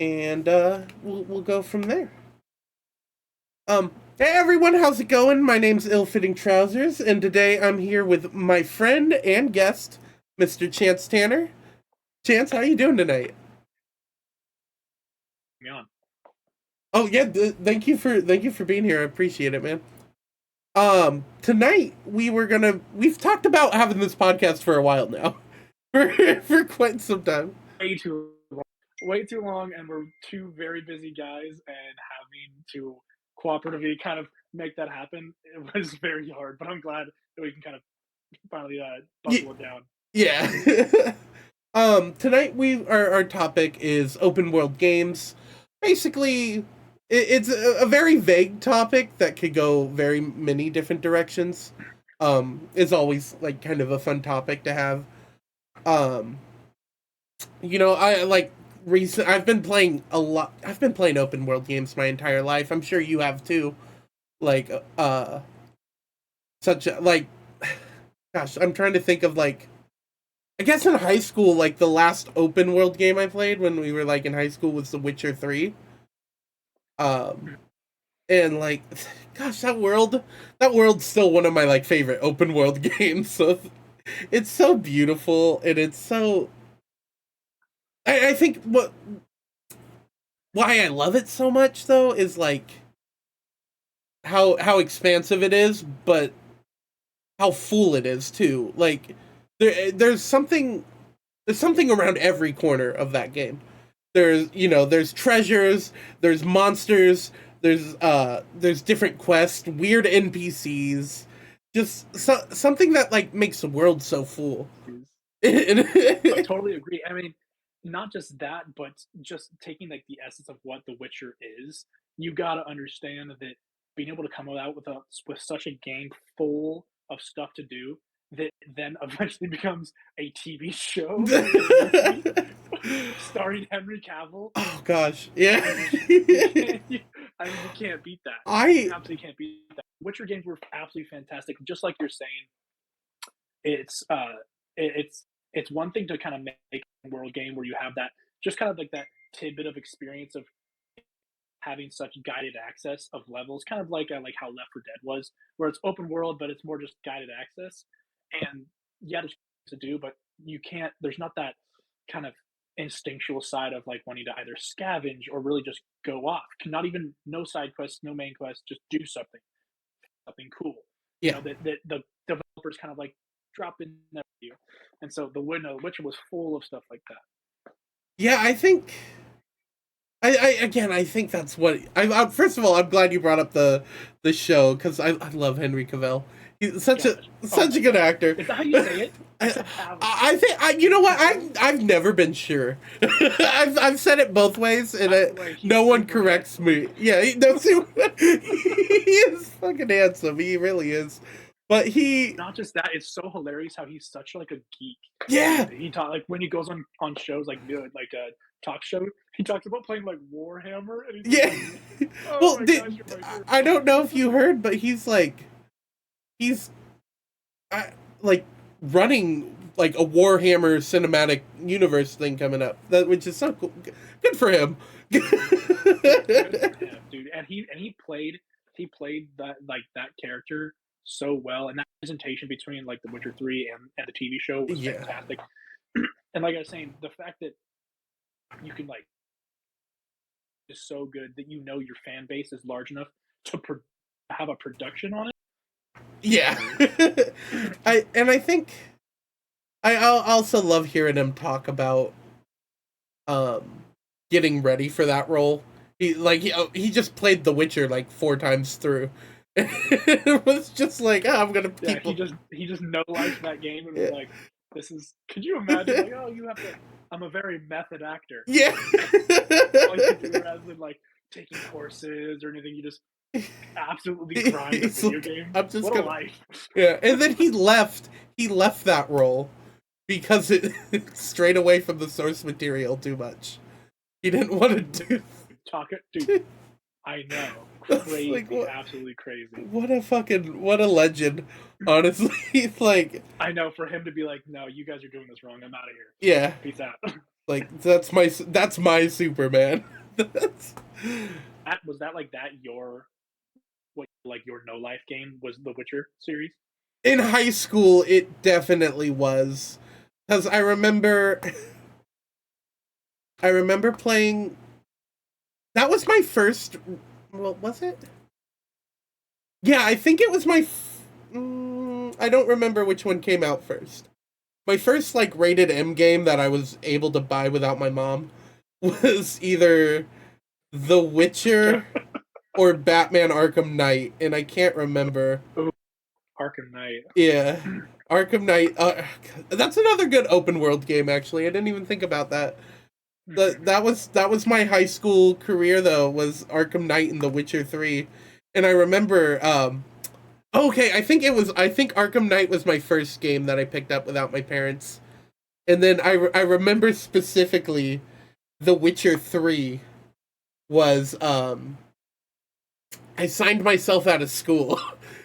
and we'll go from there. Hey everyone, how's it going? My name's Ill Fitting Trousers, and today I'm here with my friend and guest, Mr. Chance Tanner. Chance, how you doing tonight? Me on. Oh yeah, thank you for being here. I appreciate it, man. Tonight we've talked about having this podcast for a while now, for quite some time. Way too way too long, and we're two very busy guys, and having to cooperatively kind of make that happen, it was very hard, but I'm glad that we can kind of finally, Y- buckle it down. yeah. Tonight our topic is open world games. Basically, it's a very vague topic that could go very many different directions. It's always like kind of a fun topic to have. Um, I like recent. I've been playing a lot. I've been playing open world games my entire life. I'm sure you have too. Like, such a, like, gosh, I'm trying to think of like I guess in high school, like the last open world game I played when we were like in high school was The Witcher 3. Um and like gosh, that world's still one of my like favorite open world games. So it's so beautiful and it's so I think why I love it so much though is like how expansive it is, but how full it is too. Like there's something around every corner of that game. There's treasures, there's monsters, there's different quests, weird NPCs, just something that like makes the world so full. I totally agree. I mean, not just that, but just taking like the essence of what The Witcher is, you gotta understand that being able to come out with such a game full of stuff to do that then eventually becomes a TV show and a movie starring Henry Cavill. Oh gosh, yeah. I mean, you can't. I mean, you can't beat that. You I absolutely can't beat that. Witcher games were absolutely fantastic. Just like you're saying, it's it's one thing to kind of make a world game where you have that just kind of like that tidbit of experience of having such guided access of levels, kind of like how Left 4 Dead was, where it's open world, but it's more just guided access. And yeah, there's to do, but you can't. There's not that kind of instinctual side of like wanting to either scavenge or really just go off. Not even no side quests, no main quests, just do something cool. You yeah know that the developers kind of like drop in there for you, and so the Witcher was full of stuff like that. yeah. I think I again, I think that's what. First of all, I'm glad you brought up the show because I love Henry Cavill. He's such a Gosh, oh such my a good god, actor. is that how you say it? I I, said Cavill. I think you know what I've never been sure. I've said it both ways, and Either way, no he's one super corrects handsome. me. Yeah, no, he is fucking handsome. He really is. But Not just that, it's so hilarious how he's such like a geek, yeah, and he talk like when he goes on shows like a talk show, he talks about playing like Warhammer, and he's just yeah. like, "Oh Well, my gosh, you're I don't know if my you heard, but he's like running like a Warhammer cinematic universe thing coming up. That which is so cool. Good for him. good for him, dude." And he played that like that character so well, and that presentation between like The Witcher 3 and the TV show was Yeah. fantastic. And like I was saying, the fact that you can like is so good that you know your fan base is large enough to have a production on it. Yeah. I think I also love hearing him talk about um getting ready for that role. He just played The Witcher like 4 times through. It was just like, oh, I'm gonna Yeah, keep. he just no liked that game and was Yeah. like, "This is." Could you imagine like, "Oh, you have to." I'm a very method actor. Yeah. All you do rather than like taking courses or anything, you just absolutely grind a He's video like, game. I'm just What a gonna. life! Yeah, and then he left that role because it strayed away from the source material too much. He didn't want to do. Talk it, dude. I know, It's like crazy, absolutely crazy. what a legend. Honestly, like I know for him to be like, "No, you guys are doing this wrong. I'm out of here. yeah, Peace out." Like that's my Superman. That's, Was that like that your what like your no life game was the Witcher series? in high school, it definitely was, because I remember playing. That was my first. Well, was it? Yeah, I think it was I don't remember which one came out first. My first like rated M game that I was able to buy without my mom was either The Witcher or Batman Arkham Knight, and I can't remember. Ooh, Arkham Knight. Yeah, Arkham Knight. That's another good open world game. Actually, I didn't even think about that. That was my high school career though. Was Arkham Knight and The Witcher 3, and I remember. Okay, I think Arkham Knight was my first game that I picked up without my parents, and then I remember specifically The Witcher 3 was I signed myself out of school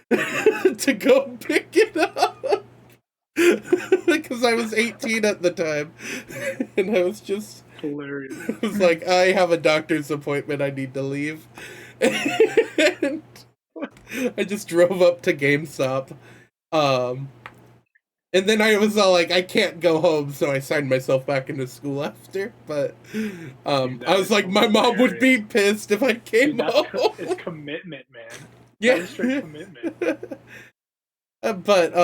to go pick it up because I was 18 at the time, and I was just Hilarious. I was like, I have a doctor's appointment, I need to leave. And I just drove up to GameStop. Um and then I was all like, I can't go home, so I signed myself back into school after. But Dude, I was like, my mom would be pissed if I came Dude, home. it's commitment, man. Yeah. That is straight commitment. But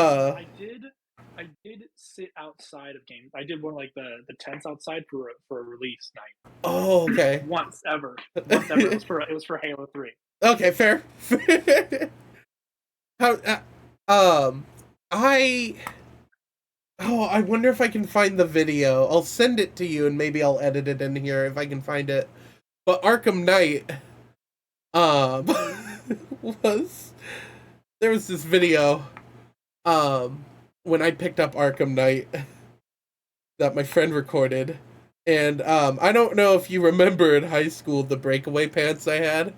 I did sit outside of games. I did one like the tents outside for a release night. Oh, okay. Once ever. It was for Halo 3. Okay, fair. How I I wonder if I can find the video. I'll send it to you and maybe I'll edit it in here if I can find it. But Arkham Knight um was there was this video when I picked up Arkham Knight that my friend recorded. And I don't know if you remember in high school the breakaway pants I had.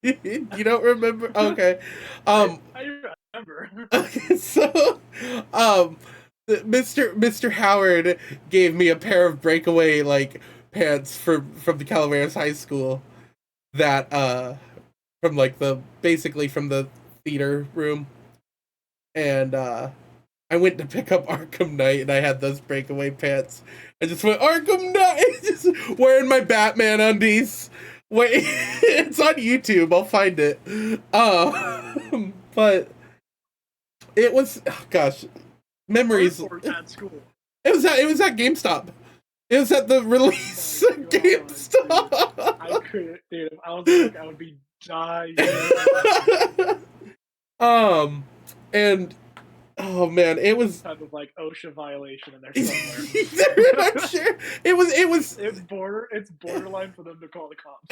You don't remember? Okay. I remember. Okay, so Mr. Howard gave me a pair of breakaway like pants from the Calaveras High School that from like the basically from the theater room. And I went to pick up Arkham Knight and I had those breakaway pants. I just went Arkham Knight, just wearing my Batman undies. Wait, it's on YouTube. I'll find it. But it was gosh, memories. At school. It was at GameStop. It was at the release Oh at GameStop. I couldn't, dude. I was like, I would be dying. And oh man, it was type of like OSHA violation in there somewhere. I'm sure it was. It's borderline for them to call the cops.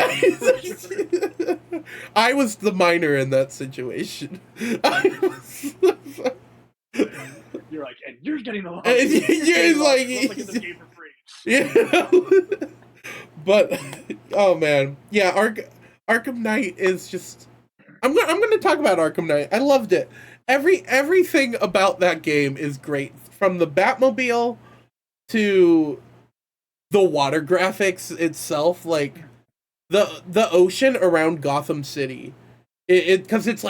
I was the minor in that situation. You're like, and you're getting the law. You're like in this game for free. Yeah. But oh man, yeah, Arkham Knight is just. I'm gonna talk about Arkham Knight. I loved it. Everything about that game is great, from the Batmobile to the water graphics itself, like the ocean around Gotham City. It because it's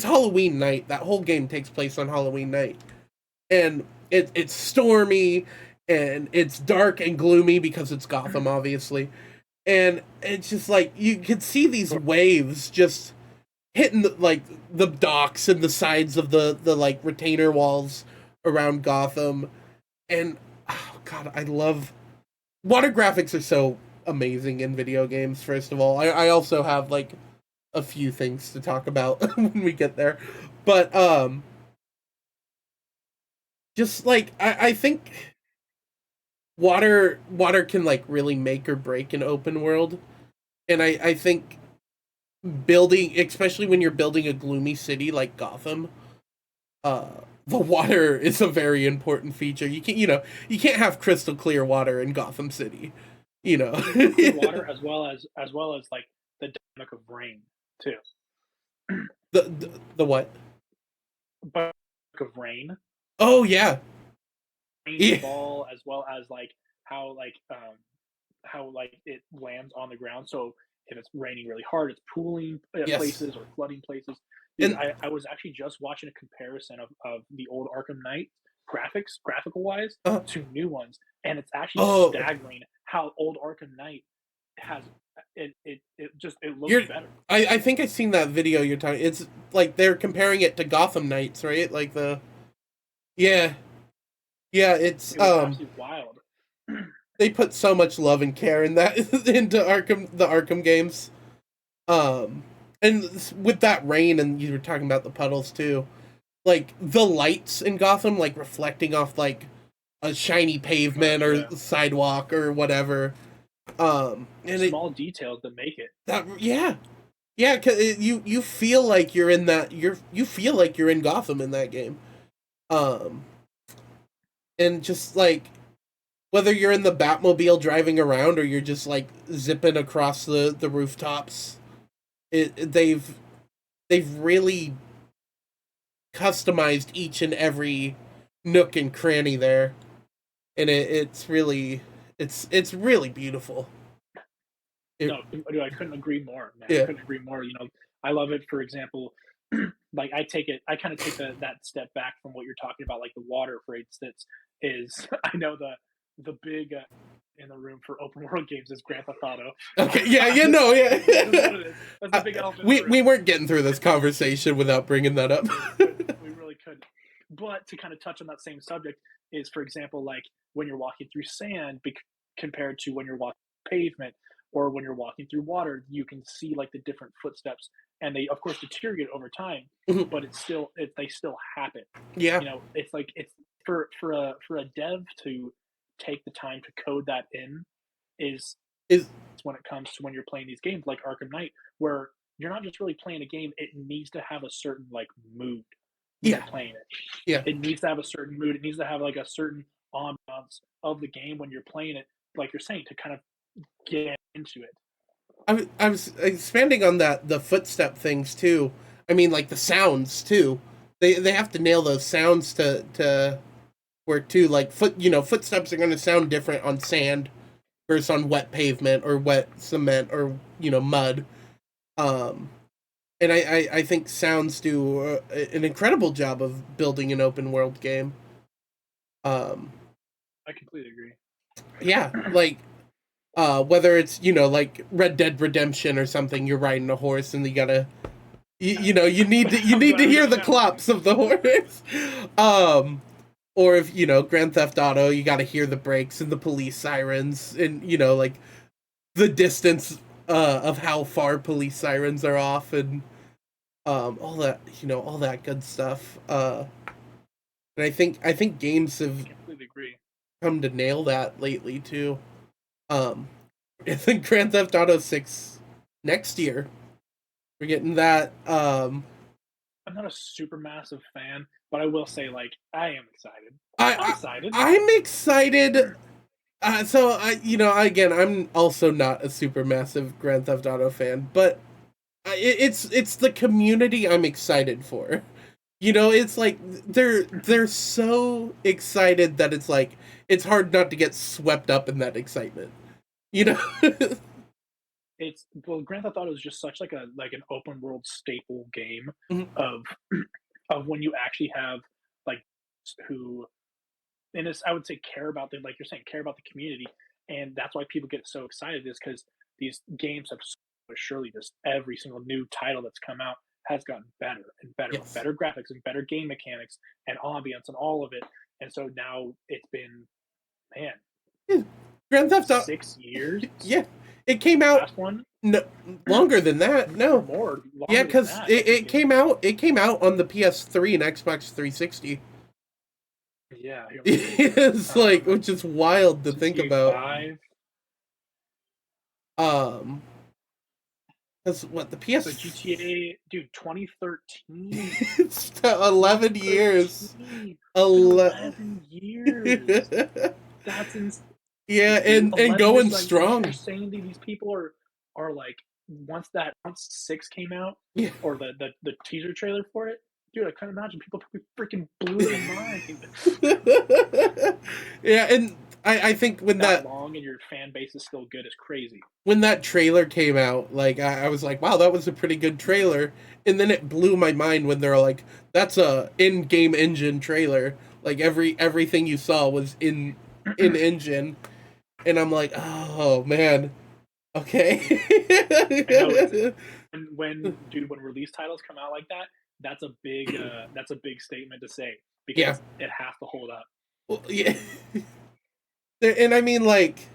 Halloween night. That whole game takes place on Halloween night, and it's stormy and it's dark and gloomy because it's Gotham, obviously, and it's just like you can see these waves just hitting the docks and the sides of the like retainer walls around Gotham. And oh god, I love water graphics are so amazing in video games. First of all, I also have like a few things to talk about when we get there, but just like I think water can like really make or break an open world, and I think building, especially when you're building a gloomy city like Gotham, the water is a very important feature. You can't have crystal clear water in Gotham City, water as well as like the dynamic of rain too. The what? But of rain. Oh yeah. the Yeah. ball as well as like how like it lands on the ground. So if it's raining really hard, it's pooling Yes. places or flooding places. Dude, And I was actually just watching a comparison of the old Arkham Knight graphical wise, uh, to new ones, and it's actually oh, staggering how old Arkham Knight has it looks you're. better. I think I seen that video you're talking. It's like they're comparing it to Gotham Knights, right? Like the yeah, yeah. It's It was absolutely wild. they put so much love and care in that into the Arkham games. Um, and with that rain, and you were talking about the puddles too. Like the lights in Gotham, like reflecting off like a shiny pavement or Yeah, sidewalk or whatever. And it small details that make it. that yeah, yeah, cause you feel like you're in that you feel like you're in Gotham in that game. Um, and just like whether you're in the Batmobile driving around or you're just like zipping across the rooftops, they've really customized each and every nook and cranny there, and it's really beautiful. It, No, dude, I couldn't agree more, man. I yeah. couldn't agree more. You know, I love it. For example, like I kind of take that step back from what you're talking about, like the water, for instance. Is I know the big in the room for open world games is Grand Theft Auto. Okay. Yeah. Yeah. No. It is what Yeah. it is. That's the big elephant in the We room. weren't getting through this conversation without bringing that up. We really couldn't. We really couldn't. But to kind of touch on that same subject is, for example, like when you're walking through sand compared to when you're walking pavement or when you're walking through water, you can see like the different footsteps, and they of course deteriorate over time, but they still happen. Yeah. You know, it's like it's for a dev to take the time to code that in is Is when it comes to when you're playing these games like Arkham Knight, where you're not just really playing a game, it needs to have a certain like mood when yeah. you're playing it. Yeah. It needs to have a certain mood. It needs to have like a certain ambiance of the game when you're playing it, like you're saying, to kind of get into it. I was expanding on that the footstep things too. I mean, like the sounds too. They have to nail those sounds to work too. Like footsteps are going to sound different on sand versus on wet pavement or wet cement or mud. Um, and I think sounds do an incredible job of building an open world game. Um, I completely agree. yeah, like whether it's like Red Dead Redemption or something, you're riding a horse and you need to hear the clops of the horse. Or if Grand Theft Auto, you got to hear the brakes and the police sirens and like the distance of how far police sirens are off and all that good stuff. And I think games I have completely agree. come to nail that lately too. I think Grand Theft Auto 6 next year. We're getting that. I'm not a super massive fan, but I will say, like, I am excited. I'm I, excited. I'm excited. So again, I'm also not a super massive Grand Theft Auto fan, but it's the community I'm excited for. It's like they're so excited that it's like it's hard not to get swept up in that excitement. You know? It's well, Grand Theft Auto is just such like an open world staple game Mhm. of of when you actually have like who and it's I would say care about the like you're saying care about the community, and that's why people get so excited is because these games have surely just every single new title that's come out has gotten better and better with Yes. better graphics and better game mechanics and ambience and all of it, and so now it's been man Yeah. Grand Theft Auto. 6 years Yeah, it came out last one no longer than that. or No, more yeah, longer than because that I it, think it came out. It came out on the PS3 and Xbox 360. yeah here, let me see. It's like, um which is wild to think GTA about. 5 Um, because what the so PS, GTA dude 2013 it's 11 years. 2013 it's been 11. 11 years that's insane Yeah, dude and 11 years going like so you're strong. saying that these people are like once 6 came out Yeah, or the teaser trailer for it dude, I couldn't imagine people freaking blew their mind. Yeah, and I think when that long and your fan base is still good is crazy. When that trailer came out, like I was like, wow, that was a pretty good trailer. And then it blew my mind when they're like, that's a in-game engine trailer. Like everything you saw was in engine. And I'm like, oh man. Okay. I know when release titles come out like that, that's a big statement to say because it has to hold up. Well, yeah. And I mean, like,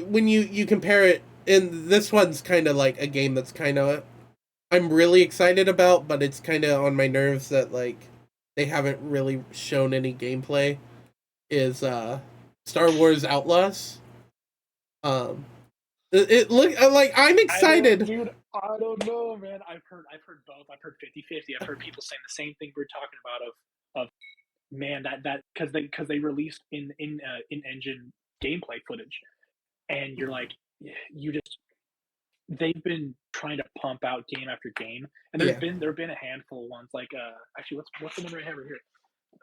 when you compare it, and this one's kind of like a game that's kind of I'm really excited about, but it's kind of on my nerves that like they haven't really shown any gameplay. Is Star Wars Outlaws? It look like I'm excited. I don't know, man. I've heard both. I've heard 50-50. I've heard people saying the same thing we're talking about of man that because they released in engine gameplay footage, and you're like, they've been trying to pump out game after game, and there've been a handful of ones like actually what's the one right here?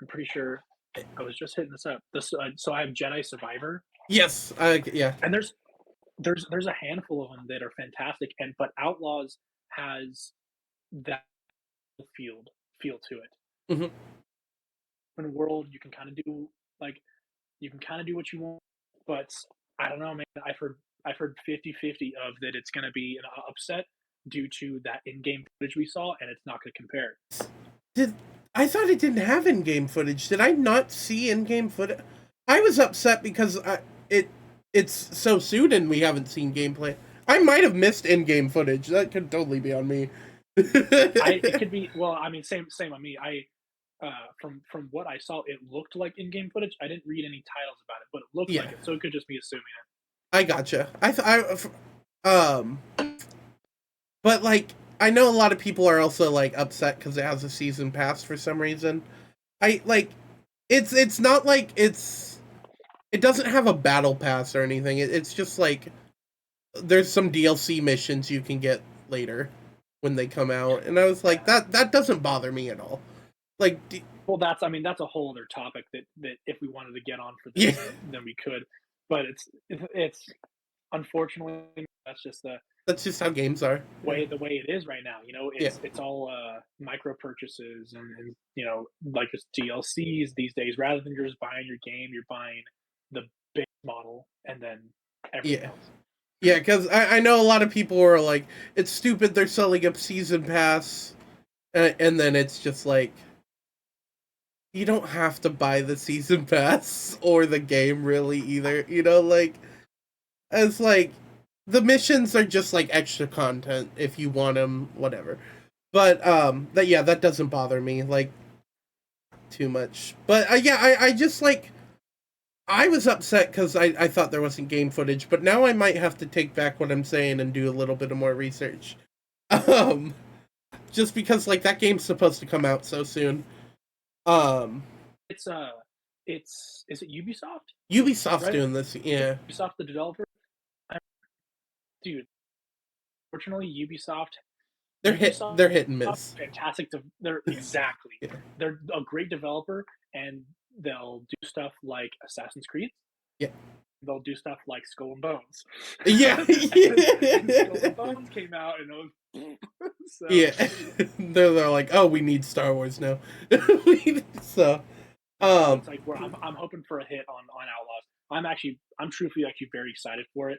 I'm pretty sure I was just hitting this up. So I have Jedi Survivor. Yes, yeah. And there's a handful of them that are fantastic, but Outlaws has that feel to it. Mm-hmm. In a world you can kind of do what you want, but I don't know, man. I've heard 50-50 of that it's going to be an upset due to that in-game footage we saw, and it's not going to compare. I thought it didn't have in-game footage. Did I not see in-game footage? I was upset because it's so soon and we haven't seen gameplay. I might have missed in-game footage. That could totally be on me. It could be. Well, I mean, same on me. From what I saw, it looked like in-game footage. I didn't read any titles about it, but it looked like it, so it could just be assuming it. I gotcha. But like I know a lot of people are also like upset because it has a season pass for some reason. It's not like it doesn't have a battle pass or anything. It's just like there's some DLC missions you can get later when they come out, and I was like that doesn't bother me at all. Like, well, that's a whole other topic that if we wanted to get on for this, then we could. But it's unfortunately that's just how games are. The way it is right now. It's all micro purchases and like just DLCs these days. Rather than just buying your game, you're buying the big model and then everything else. Yeah, because I know a lot of people are like, it's stupid they're selling a season pass, and then it's just like, you don't have to buy the season pass or the game really either. Like, it's like, the missions are just like extra content if you want them, whatever. But that doesn't bother me like too much. But I just like I was upset because I thought there wasn't game footage, but now I might have to take back what I'm saying and do a little bit of more research. Just because like that game's supposed to come out so soon. It's is it Ubisoft? Ubisoft's doing this, yeah. Ubisoft, the developer. Dude, fortunately, Ubisoft. They're hit and miss. Fantastic. They're exactly. Yeah. They're a great developer, and they'll do stuff like Assassin's Creed. Yeah. They'll do stuff like Skull and Bones. Yeah. and Skull and Bones came out, and it was so. Yeah. they're like, oh, we need Star Wars now. So. It's like I'm hoping for a hit on Outlaws. I'm truthfully very excited for it.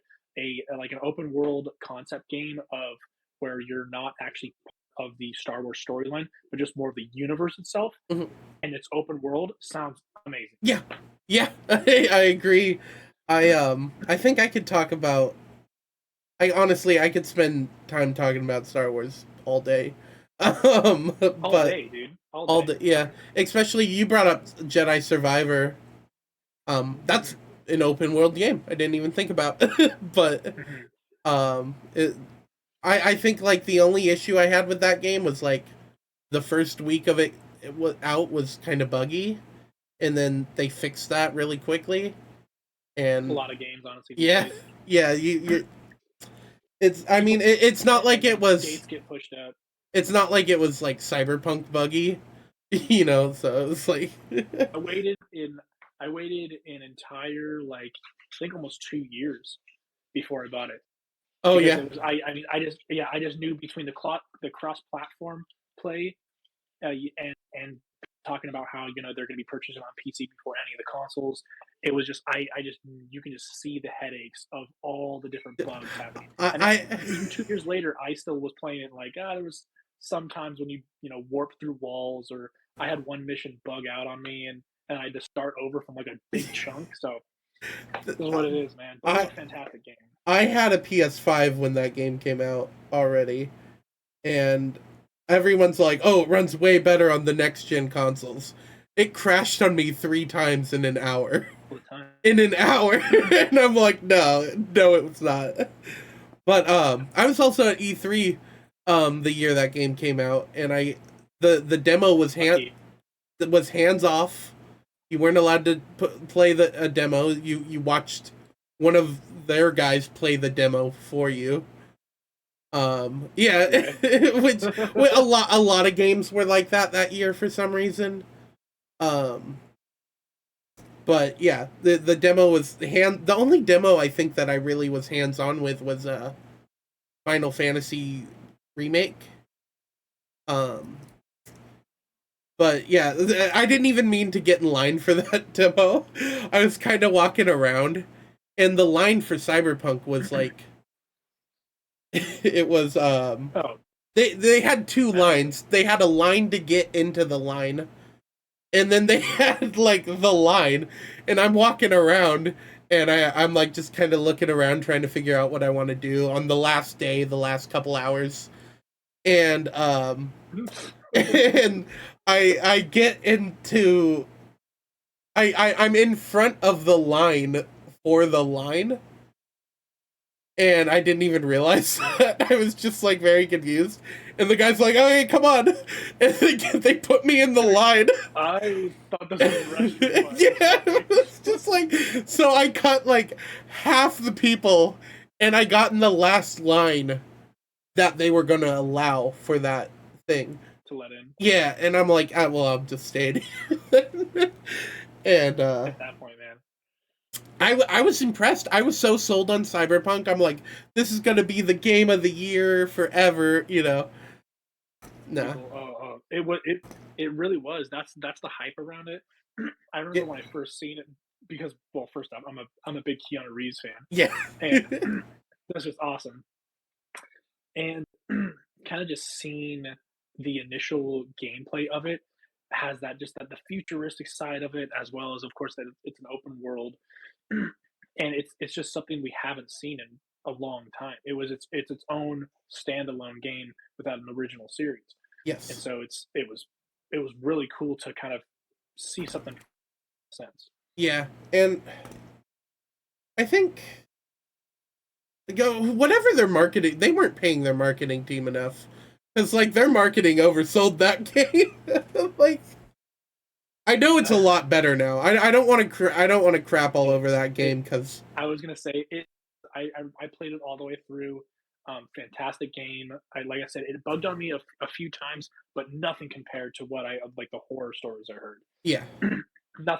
Like an open world concept game of where you're not actually of the Star Wars storyline, but just more of the universe itself, and it's open world sounds amazing. Yeah, I agree. I think I could talk about. I could spend time talking about Star Wars all day. All day, dude. All day, yeah. Especially you brought up Jedi Survivor. That's an open world game. I didn't even think about, but I think like the only issue I had with that game was like the first week of it was kind of buggy, and then they fixed that really quickly. And a lot of games, honestly. Yeah. You. It's. I mean, it's not like it was. Gates get pushed out. It's not like it was like Cyberpunk buggy, you know. So it's like, I waited in I waited an entire like I think almost 2 years before I bought it oh because yeah, it was I mean I just knew between the cross platform play and talking about how they're going to be purchasing on PC before any of the consoles. It was just I just you can just see the headaches of all the different bugs happening. And even I 2 years later, I still was playing it like there was sometimes when you warp through walls or I had one mission bug out on me and I had to start over from like a big chunk. So this is what it is, man. But it was I a fantastic game. I had a PS5 when that game came out already, and everyone's like, "Oh, it runs way better on the next gen consoles." It crashed on me 3 times in an hour. All the time. In an hour, and I'm like, no, no, it was not. But I was also at E3, the year that game came out, and the demo was hands off. You weren't allowed to play a demo. You watched one of their guys play the demo for you. Yeah, which a lot of games were like that year for some reason. Um, but yeah, the demo was the only demo I think that I really was hands on with was Final Fantasy remake. Um, but yeah, I didn't even mean to get in line for that demo. I was kind of walking around, and the line for Cyberpunk was like, it was Oh, they had two lines. They had a line to get into the line, and then they had like the line, and I'm walking around, and I'm like just kind of looking around trying to figure out what I want to do on the last day, the last couple hours, and and I get into I'm in front of the line for the line, and I didn't even realize that. I was just like very confused, and the guy's like, "Okay, come on," and they put me in the line. I thought this was Russian. Yeah, it was just like, so I cut like half the people, and I got in the last line that they were gonna allow for that thing. To let in Yeah, and I'm like, well, I'm just staying. And at that point, man. I was impressed. I was so sold on Cyberpunk. I'm like, this is gonna be the game of the year forever. You know, nah. It really was. That's the hype around it. I Yeah, remember when I first seen it because well, first off, I'm a big Keanu Reeves fan, yeah, and that's just awesome. And kind of just seeing the initial gameplay of it has that the futuristic side of it as well as of course that it's an open world and it's just something we haven't seen in a long time. It's its own standalone game without an original series. And yes, so it was really cool to kind of see something sense. yeah. And I think go whatever their marketing, they weren't paying their marketing team enough because like their marketing oversold that game. Like I know it's a lot better now. I don't want to I don't want to crap all over that It, game because I was gonna say it. I played it all the way through. Fantastic game. Like I said, it bugged on me a few times, but nothing compared to what I like the horror stories I heard. yeah.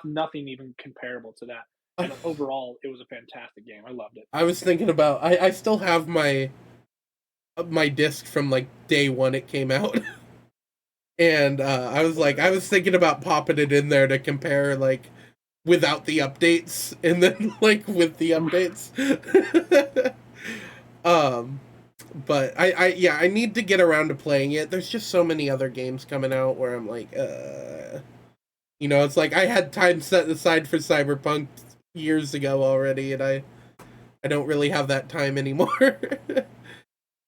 Nothing even comparable to that. And overall, it was a fantastic game. I loved it. I was thinking about I still have my disc from like day one it came out. And I was thinking about popping it in there to compare like without the updates and then like with the updates. um but yeah, I need to get around to playing it. There's just so many other games coming out where I'm like you know, it's like I had time set aside for Cyberpunk years ago already, and I don't really have that time anymore.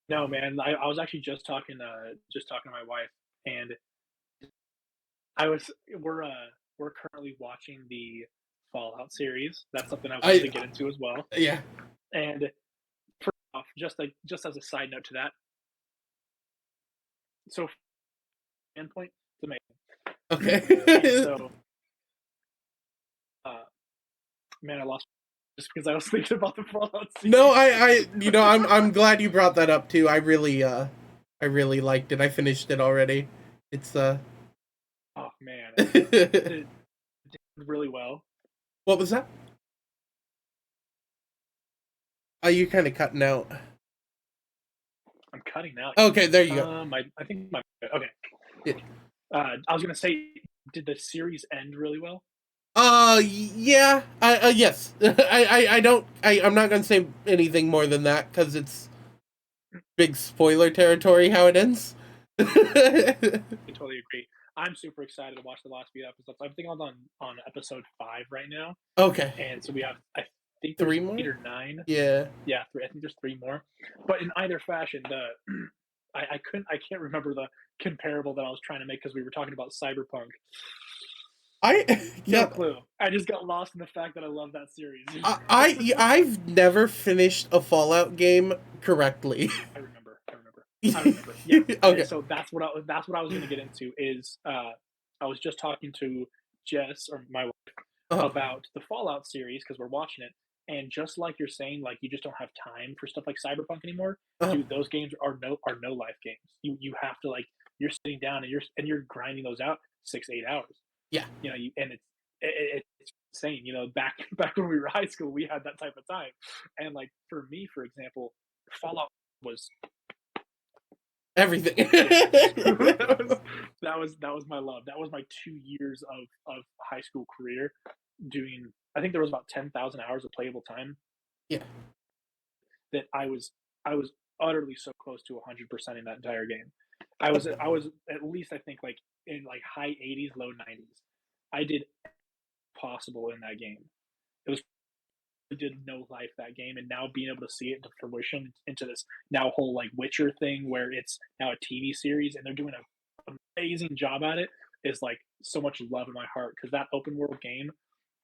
No, man. I was actually just talking to my wife, and I was we're currently watching the Fallout series. That's something I wanted I to get into as well. yeah. And first off, just as a side note to that, so endpoint, it's amazing. And Okay. so, uh, man, I lost just because I was thinking about the Fallout No, series. you know, I'm glad you brought that up too. I I really liked it. I finished it already. It's Oh man, what did it really well. was that? Oh, you kind of cutting out. I'm cutting out here. Okay, there you go. I think my okay. Yeah. I was gonna say, did the series end really well? Yeah. Yes. I don't. I'm not gonna say anything more than that because it's big spoiler territory. How it ends. I totally agree. I'm super excited to watch the last few episodes. I think I'm on episode 5 right now, Okay. and so we have I think there's Three more. 8 or 9. Yeah. Yeah, 3, I think there's 3 more. But in either fashion, the I can't remember the comparable that I was trying to make because we were talking about Cyberpunk. I No yeah. clue. I just got lost in the fact that I love that series. I've never finished a Fallout game correctly. I remember. Yeah. Okay. So that's what I was going to get into is I was just talking to Jess or my wife Uh, about the Fallout series because we're watching it, and just like you're saying, like you just don't have time for stuff like Cyberpunk anymore. uh, Dude, those games are no life games. You have to like you're sitting down and you're grinding those out 6 8 hours. yeah. You know, and it's insane. You know, back when we were high school, we had that type of time, and like for me, for example, Fallout was Everything. that was my love. That was my 2 years of high school career doing. I think there was about 10,000 hours of playable time Yeah. that I was utterly so close to 100% in that entire game. I was at least I think like in like high 80s, low 90s. I did possible in that game. It was did no life that game, and now being able to see it into fruition into this now whole like Witcher thing where it's now a TV series and they're doing an amazing job at it is like so much love in my heart because that open world game,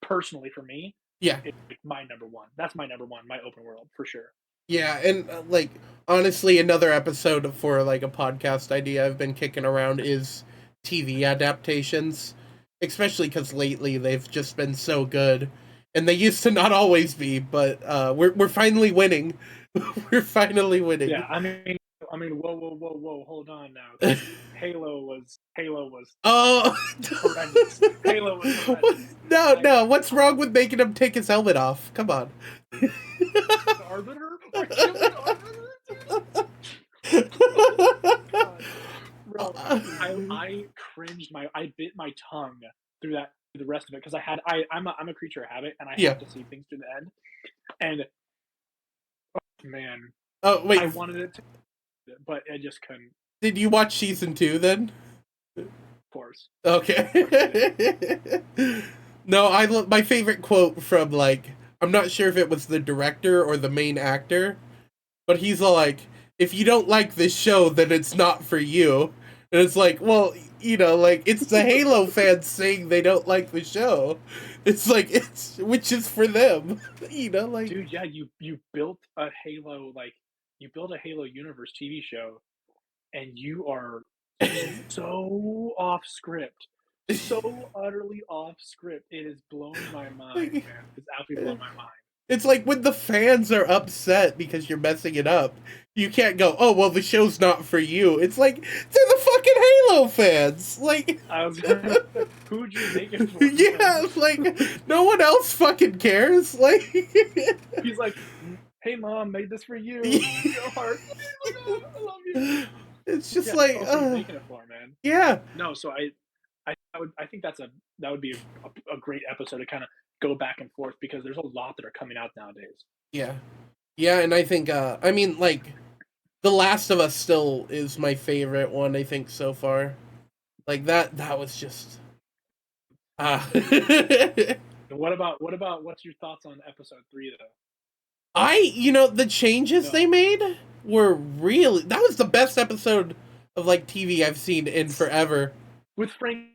personally for me, Yeah. is like my number one. That's my number one, my open world for sure. Yeah, and like honestly, another episode for like a podcast idea I've been kicking around is TV adaptations, especially because lately they've just been so good, and they used to not always be, but we're finally winning. We're finally winning. Yeah, I mean, whoa, hold on now, because Halo was Oh horrendous. Halo was horrendous. no, Like, no! What's wrong with making him take his helmet off? Come on. the Arbiter? Are you killing the Arbiter? Oh my god. Bro, I cringed I bit my tongue through the rest of it because I'm a creature of habit and I Yeah. have to see things to the end. And man, Oh I wait, wanted it to, but I just couldn't. did you watch season 2 then? Of course, Okay. No, my favorite quote from like I'm not sure if it was the director or the main actor, but he's all like, "If you don't like this show, then it's not for you." And it's like, well, like it's the Halo fans saying they don't like the show. It's like it's which is for them, like dude. Yeah, you built a Halo universe TV show, and you are so off script. So utterly off script. It is blowing my mind, like, man. It's absolutely blowing my mind. it's like when the fans are upset because you're messing it up, you can't go, "Oh, well, the show's not for you." It's like they're the fucking Halo fans. Like, I was who'd you make it for? yeah, like no one else fucking cares. Like, He's like, "Hey, mom, made this for you." Your heart. Oh my god, I love you. it's just Yeah. like, Oh, so you're making it for, man. yeah, No, so I think that would be a great episode to kind of go back and forth because there's a lot that are coming out nowadays. yeah, yeah, and I think, I mean, like, The Last of Us still is my favorite one. I think so far. Like that was just And what about what's your thoughts on episode 3 though? the changes they No, made were really that was the best episode of like TV I've seen in forever. with Frank.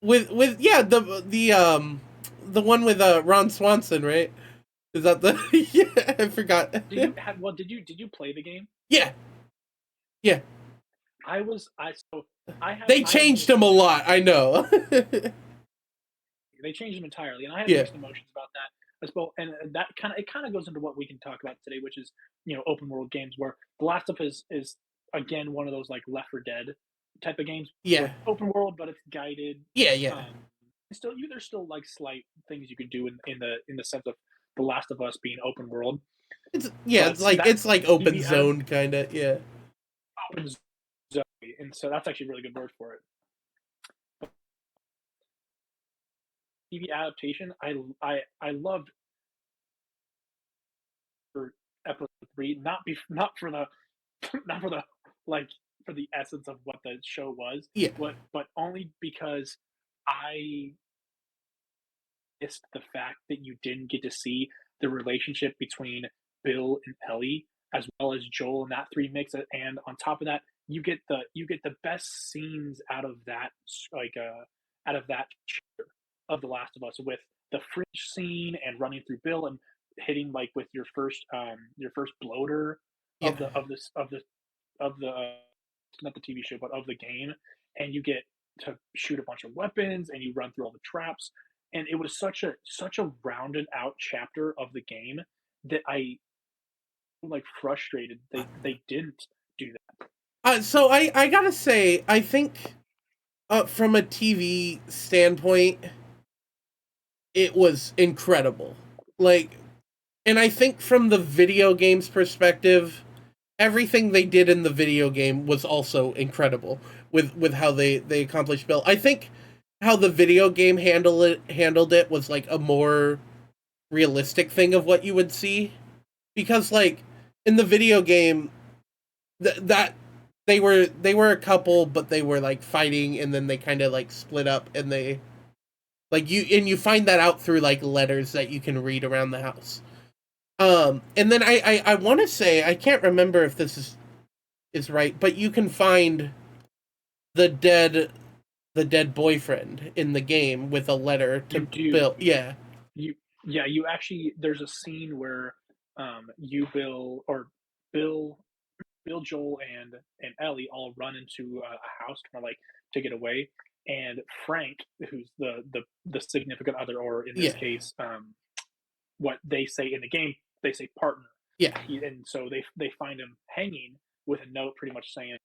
With yeah, the one with Ron Swanson, right? Is that the yeah, I forgot. Did you play the game? Yeah, yeah. They I had changed mixed him a emotions. lot, I know. They changed him entirely, and I had Yeah. mixed emotions about that as well. And that kind of goes into what we can talk about today, which is open world games where The Last of Us is again, one of those like Left 4 Dead type of games with Yeah. open world, but it's guided. Yeah, yeah. Um, there's still like slight things you could do in the sense of The Last of Us being open world, It's yeah, but see that it's like open TV ad zone kinda, yeah. open zone, and so that's actually a really good word for it. TV adaptation, I loved for episode 3, not for the not for the like for the essence of what the show was, Yeah. but only because I missed the fact that you didn't get to see the relationship between Bill and Ellie, as well as Joel and that three mix, and on top of that, you get the best scenes out of that out of that of The Last of Us with the fridge scene and running through Bill and hitting like with your first bloater Yeah. of the not the TV show but of the game, and you get to shoot a bunch of weapons and you run through all the traps, and it was such a rounded out chapter of the game that I like frustrated they didn't do that. So I gotta say, I think, from a TV standpoint, it was incredible. Like, and I think from the video games perspective, everything they did in the video game was also incredible with how they accomplished Bill. I think how the video game handled it was like a more realistic thing of what you would see, because like in the video game, that they were a couple, but they were like fighting, and then they kind of like split up, and they like you find that out through like letters that you can read around the house. And then I want to say, I can't remember if this is right, but you can find the dead the dead boyfriend in the game with a letter You to do Bill. Yeah, you yeah you actually there's a scene where you Bill Bill, Joel, and Ellie all run into a house, kind of like to get away. And Frank, who's the significant other, or in this yeah, case, what they say in the game, they say partner. yeah, And so they find him hanging with a note, pretty much saying,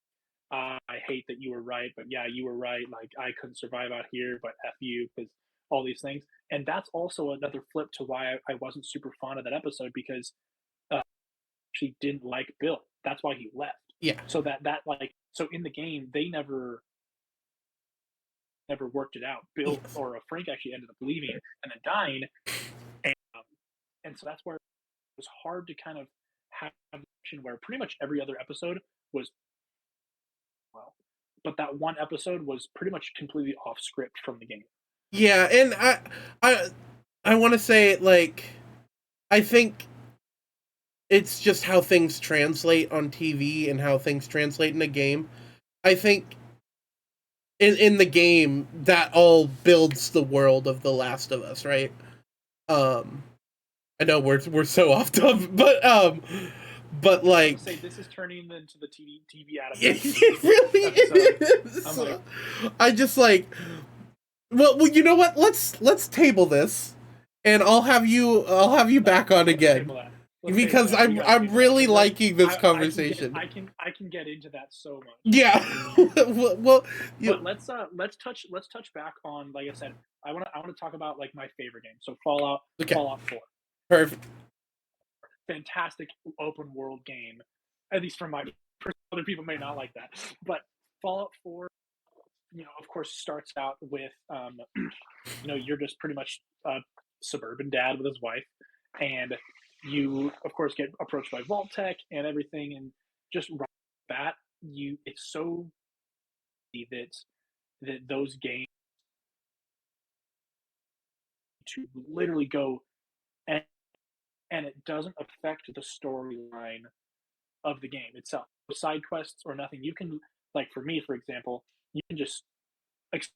"I hate that you were right, but yeah, you were right. Like I couldn't survive out here, but f you," because all these things. And that's also another flip to why I wasn't super fond of that episode, because she didn't like Bill. That's why he left. yeah, So so in the game they never worked it out. Bill yes, or Frank actually ended up leaving and then dying, and, and so that's where it was hard to kind of have an action where pretty much every other episode was well, but that one episode was pretty much completely off script from the game. yeah. And I I want to say, like, I think it's just how things translate on TV and how things translate in a game. I think in the game that all builds the world of The Last of Us, right? Um, I know we're so off topic, but I like would say this is turning into the TV it adaptation really episode. I'm is. like, I just like, well, you know what? Let's table this, and I'll have you back on let's again, table that. Let's table because that. We got to I'm table that really because liking this conversation. I can get into that so much. Yeah. Well, But you let's touch back on, like I said, I want to talk about like my favorite game. So okay? Fallout 4, Perfect. fantastic open world game. At least from my other people may not like that, but Fallout 4, of course, starts out with you're just pretty much a suburban dad with his wife, and you of course get approached by Vault-Tec and everything, and just right off the bat, you it's so that those games to literally go and it doesn't affect the storyline of the game itself. Side quests or nothing. You can, like, for me, for example, you can just ex-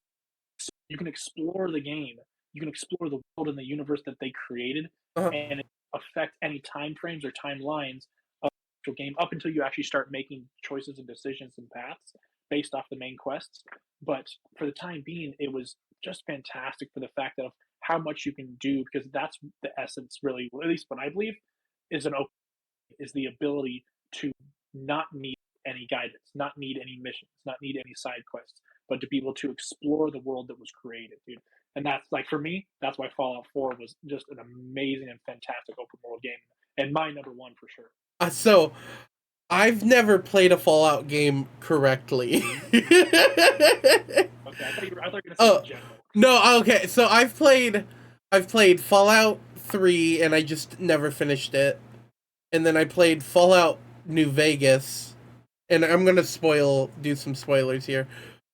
you can explore the game. You can explore the world and the universe that they created, Uh-huh. and it affect any time frames or timelines of the game up until you actually start making choices and decisions and paths based off the main quests. But for the time being, it was just fantastic for the fact of how much you can do, because that's the essence, really. At least what I believe is is the ability to not need any guidance, not need any missions, not need any side quests, but to be able to explore the world that was created, dude. And that's like for me, that's why Fallout 4 was just an amazing and fantastic open world game, and my number one for sure. So I've never played a Fallout game correctly. Okay, I thought you were gonna say Oh in general. no, okay. So I've played Fallout 3 and I just never finished it. And then I played Fallout New Vegas, and I'm gonna do some spoilers here.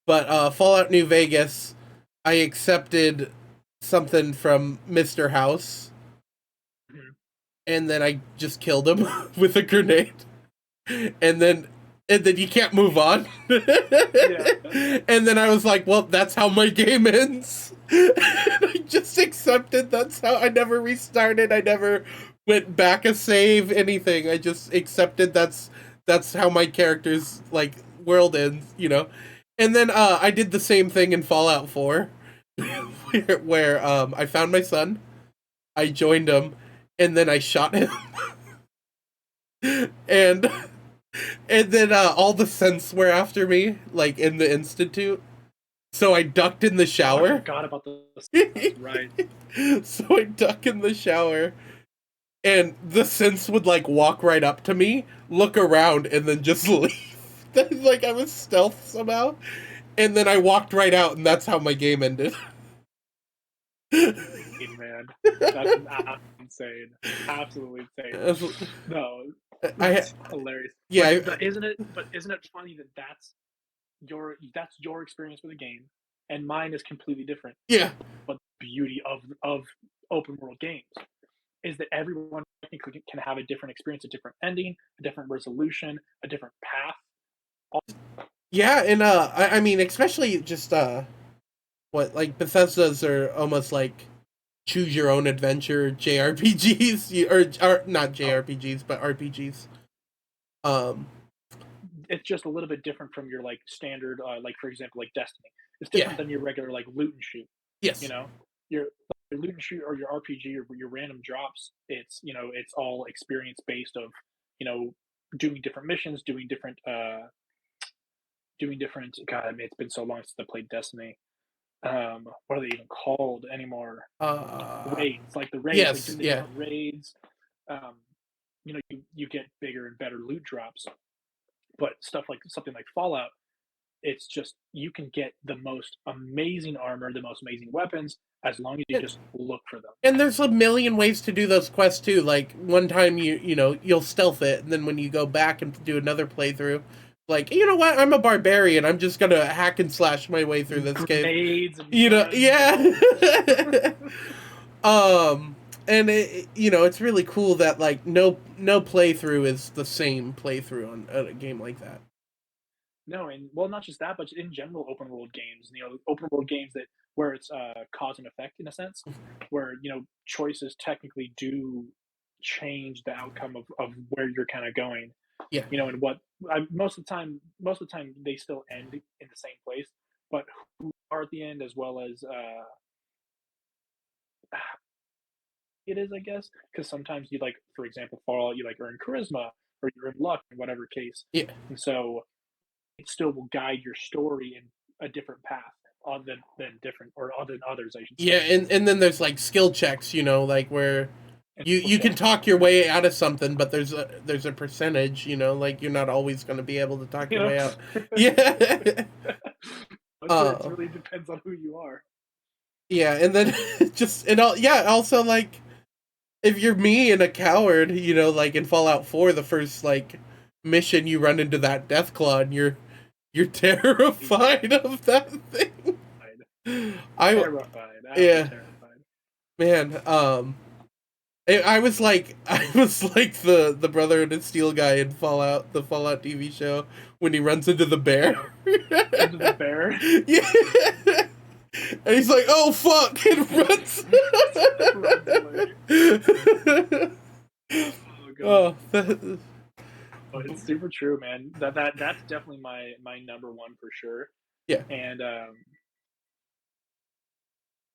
But Fallout New Vegas, I accepted something from Mr. House, Mhm. and then I just killed him with a grenade. And then you can't move on. Yeah. And then I was like, well, that's how my game ends. And I just accepted that's how. I never restarted. I never went back a save, anything. I just accepted that's how my character's like world ends. And then I did the same thing in Fallout 4 where I found my son, I joined him, and then I shot him. and and then all the synths were after me, like in the institute. So I ducked in the Oh, I shower. forgot about the that's right. So I duck in the shower, and the synths would like walk right up to me, look around, and then just leave. Like I was stealth somehow. And then I walked right out, and that's how my game ended. Man, that's insane. Absolutely insane. No, I that's hilarious. yeah But isn't it? But isn't it funny that that's your experience with a game, and mine is completely different. yeah But the beauty of open world games is that everyone technically can have a different experience, a different ending, a different resolution, a different path. yeah, and I mean especially just what like Bethesda's are almost like choose your own adventure JRPGs or not Oh, JRPGs but RPGs. Um it's just a little bit different from your like standard, like for example, like Destiny. It's yeah, different than your regular like loot and shoot. You yes. know, your loot and shoot or your RPG or your random drops. It's all experience based of you know doing different missions, doing different. God, I mean, it's been so long since I played Destiny. What are they even called anymore? Uh Raids, like the raids, like yes, doing the yeah. different raids. Um, you get bigger and better loot drops, but stuff like something like Fallout, it's just you can get the most amazing armor, the most amazing weapons, as long as you just look for them. And there's a million ways to do those quests too. Like one time you'll stealth it, and then when you go back and do another playthrough, like you know what, I'm a barbarian. I'm just gonna hack and slash my way through this game. Grenades and guns. Yeah. And it's really cool that like no playthrough is the same playthrough on a game like that. No, and well, not just that, but in general, open world games. Open world games that where it's cause and effect in a sense, where choices technically do change the outcome of where you're kind of going. Yeah. And most of the time they still end in the same place, but who are at the end as well as it is, I guess, because sometimes you like, for example, Fallout, you like earn charisma or you're in luck in whatever case, Yeah. and so it still will guide your story in a different path than different or other than others, I should Yeah, say. and then there's like skill checks, like where And you can talk your way out of something, but there's a percentage, like you're not always going to be able to talk you your know, way out. Yeah. it uh really depends on who you are. yeah, and then just and all yeah, also like if you're me and a coward, like in Fallout 4 the first like mission you run into that Deathclaw and you're terrified of that thing. I Terrified, absolutely yeah, terrified. man, I was like the Brotherhood of Steel guy in Fallout, the Fallout TV show, when he runs into the bear. Yeah, into the bear. Yeah. And he's like, "Oh fuck!" and runs. Runs away. Oh god. Oh, that, But it's super true, man. That's definitely my number one for sure. yeah, And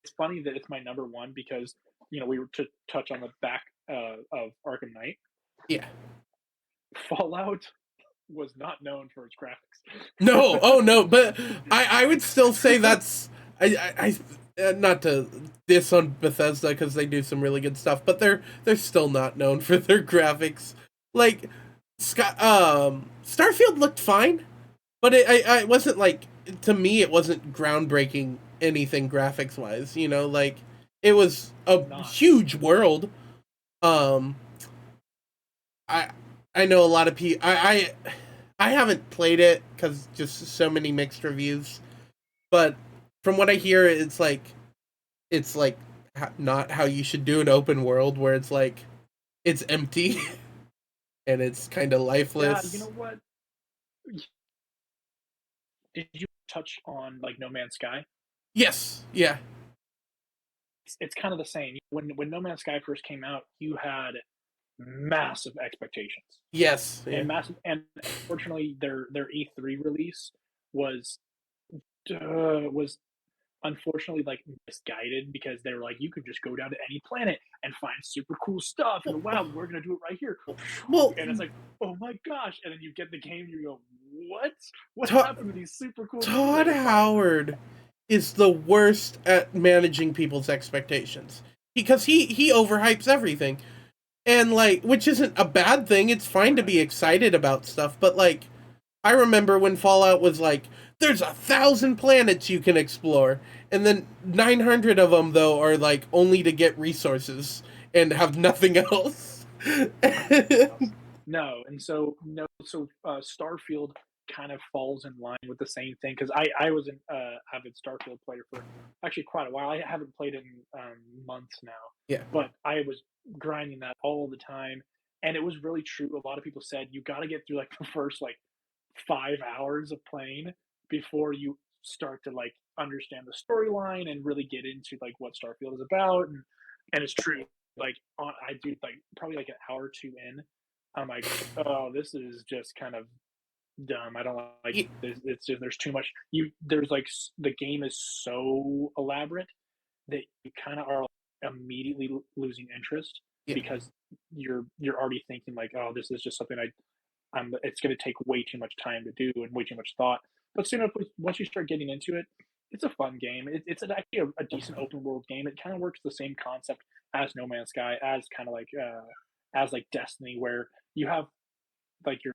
it's funny that it's my number one because we were to touch on the back of Arkham Knight, yeah, Fallout. was not known for its graphics. No, oh no, but I would still say that's not to diss on Bethesda because they do some really good stuff, but they're still not known for their graphics. Like Starfield looked fine, but it wasn't like, to me it wasn't groundbreaking anything graphics wise. You know, like it was a Not. huge world. Um, I I know a lot of people. I haven't played it because just so many mixed reviews. But from what I hear, it's like not how you should do an open world where it's like it's empty and it's kind of Yeah, you lifeless. know what? Did you touch on like No Man's Sky? Yes, yeah, It's kind of the same. When No Man's Sky first came out, you had massive expectations yes, yeah, and massive, and unfortunately, their E3 release was was unfortunately like misguided because they were like, you could just go down to any planet and find super cool stuff, and wow, we're gonna do it right here, well, and it's like, oh my gosh, and then you get the game, you go, what Todd, happened to these super cool things I Todd could find? Howard is the worst at managing people's expectations because he overhypes everything. And like, which isn't a bad thing. It's fine to Right. be excited about stuff, but like, I remember when Fallout was like, there's 1,000 planets you can explore, and then 900 of them though are like only to get resources and have nothing else. Have nothing else. No, and so no, so Starfield kind of falls in line with the same thing because I was an avid Starfield player for actually quite a while. I haven't played it in months now, Yeah, but I was grinding that all the time, and it was really true. A lot of people said you got to get through like the first like 5 hours of playing before you start to like understand the storyline and really get into like what Starfield is about, and it's true. Like I do like probably like an hour or two in, I'm like, oh, this is just kind of dumb. I don't like yeah, this. It's just there's too much. There's like the game is so elaborate that you kind of are immediately losing interest yeah. because you're already thinking like, oh, this is just something it's going to take way too much time to do and way too much thought. But soon enough, once you start getting into it, it's a fun game. It's actually a decent open world game. It kind of works the same concept as No Man's Sky, as kind of like as like Destiny, where you have like your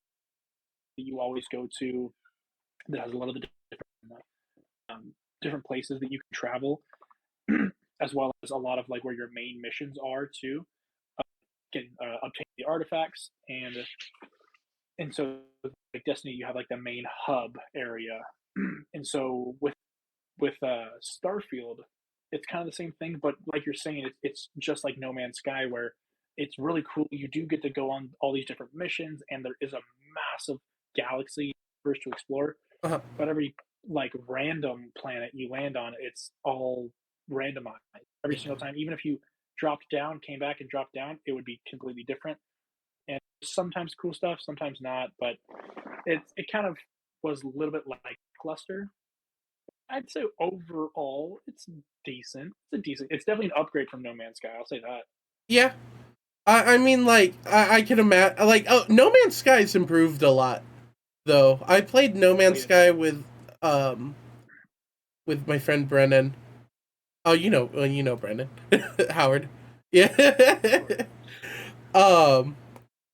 that you always go to that has a lot of the different places that you can travel, as well as a lot of like where your main missions are too. Can obtain the artifacts and so like Destiny, you have like the main hub area, and so with Starfield, it's kind of the same thing, but like you're saying, it's just like No Man's Sky, where it's really cool. You do get to go on all these different missions, and there is a massive galaxy first to explore. Uh-huh. But every like random planet you land on, it's all randomized every Yeah. single time. Even if you dropped down, came back and dropped down, it would be completely different. And sometimes cool stuff, sometimes not. But it kind of was a little bit like Cluster. I'd say overall, it's decent. It's definitely an upgrade from No Man's Sky. I'll say that. Yeah. I mean, like, I can imagine, like, oh, No Man's Sky's improved a lot, though. I played No Man's Played it. Sky um, with my friend Brennan. Oh, you know Brennan Howard. Sure. Yeah. um,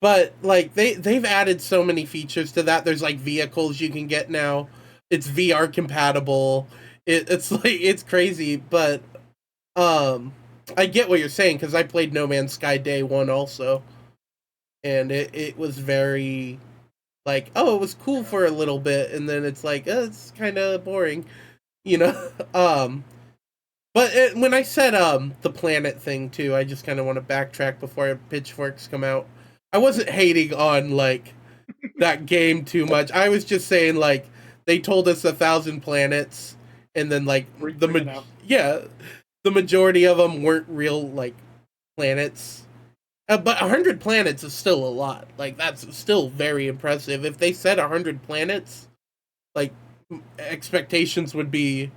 but like they've added so many features to that. There's like vehicles you can get now. It's VR compatible. It's like it's crazy, but um, I get what you're saying because I played No Man's Sky day one also, and it was very like, oh, it was cool for a little bit, and then it's like, it's kind of boring, you know. But when I said the planet thing too, I just kind of want to backtrack before pitchforks come out. I wasn't hating on like that game too much. I was just saying like they told us 1,000 planets, and then like Freaking out. yeah, the majority of them weren't real like planets. But 100 planets is still a lot. Like that's still very impressive. If they said 100 planets, like expectations would be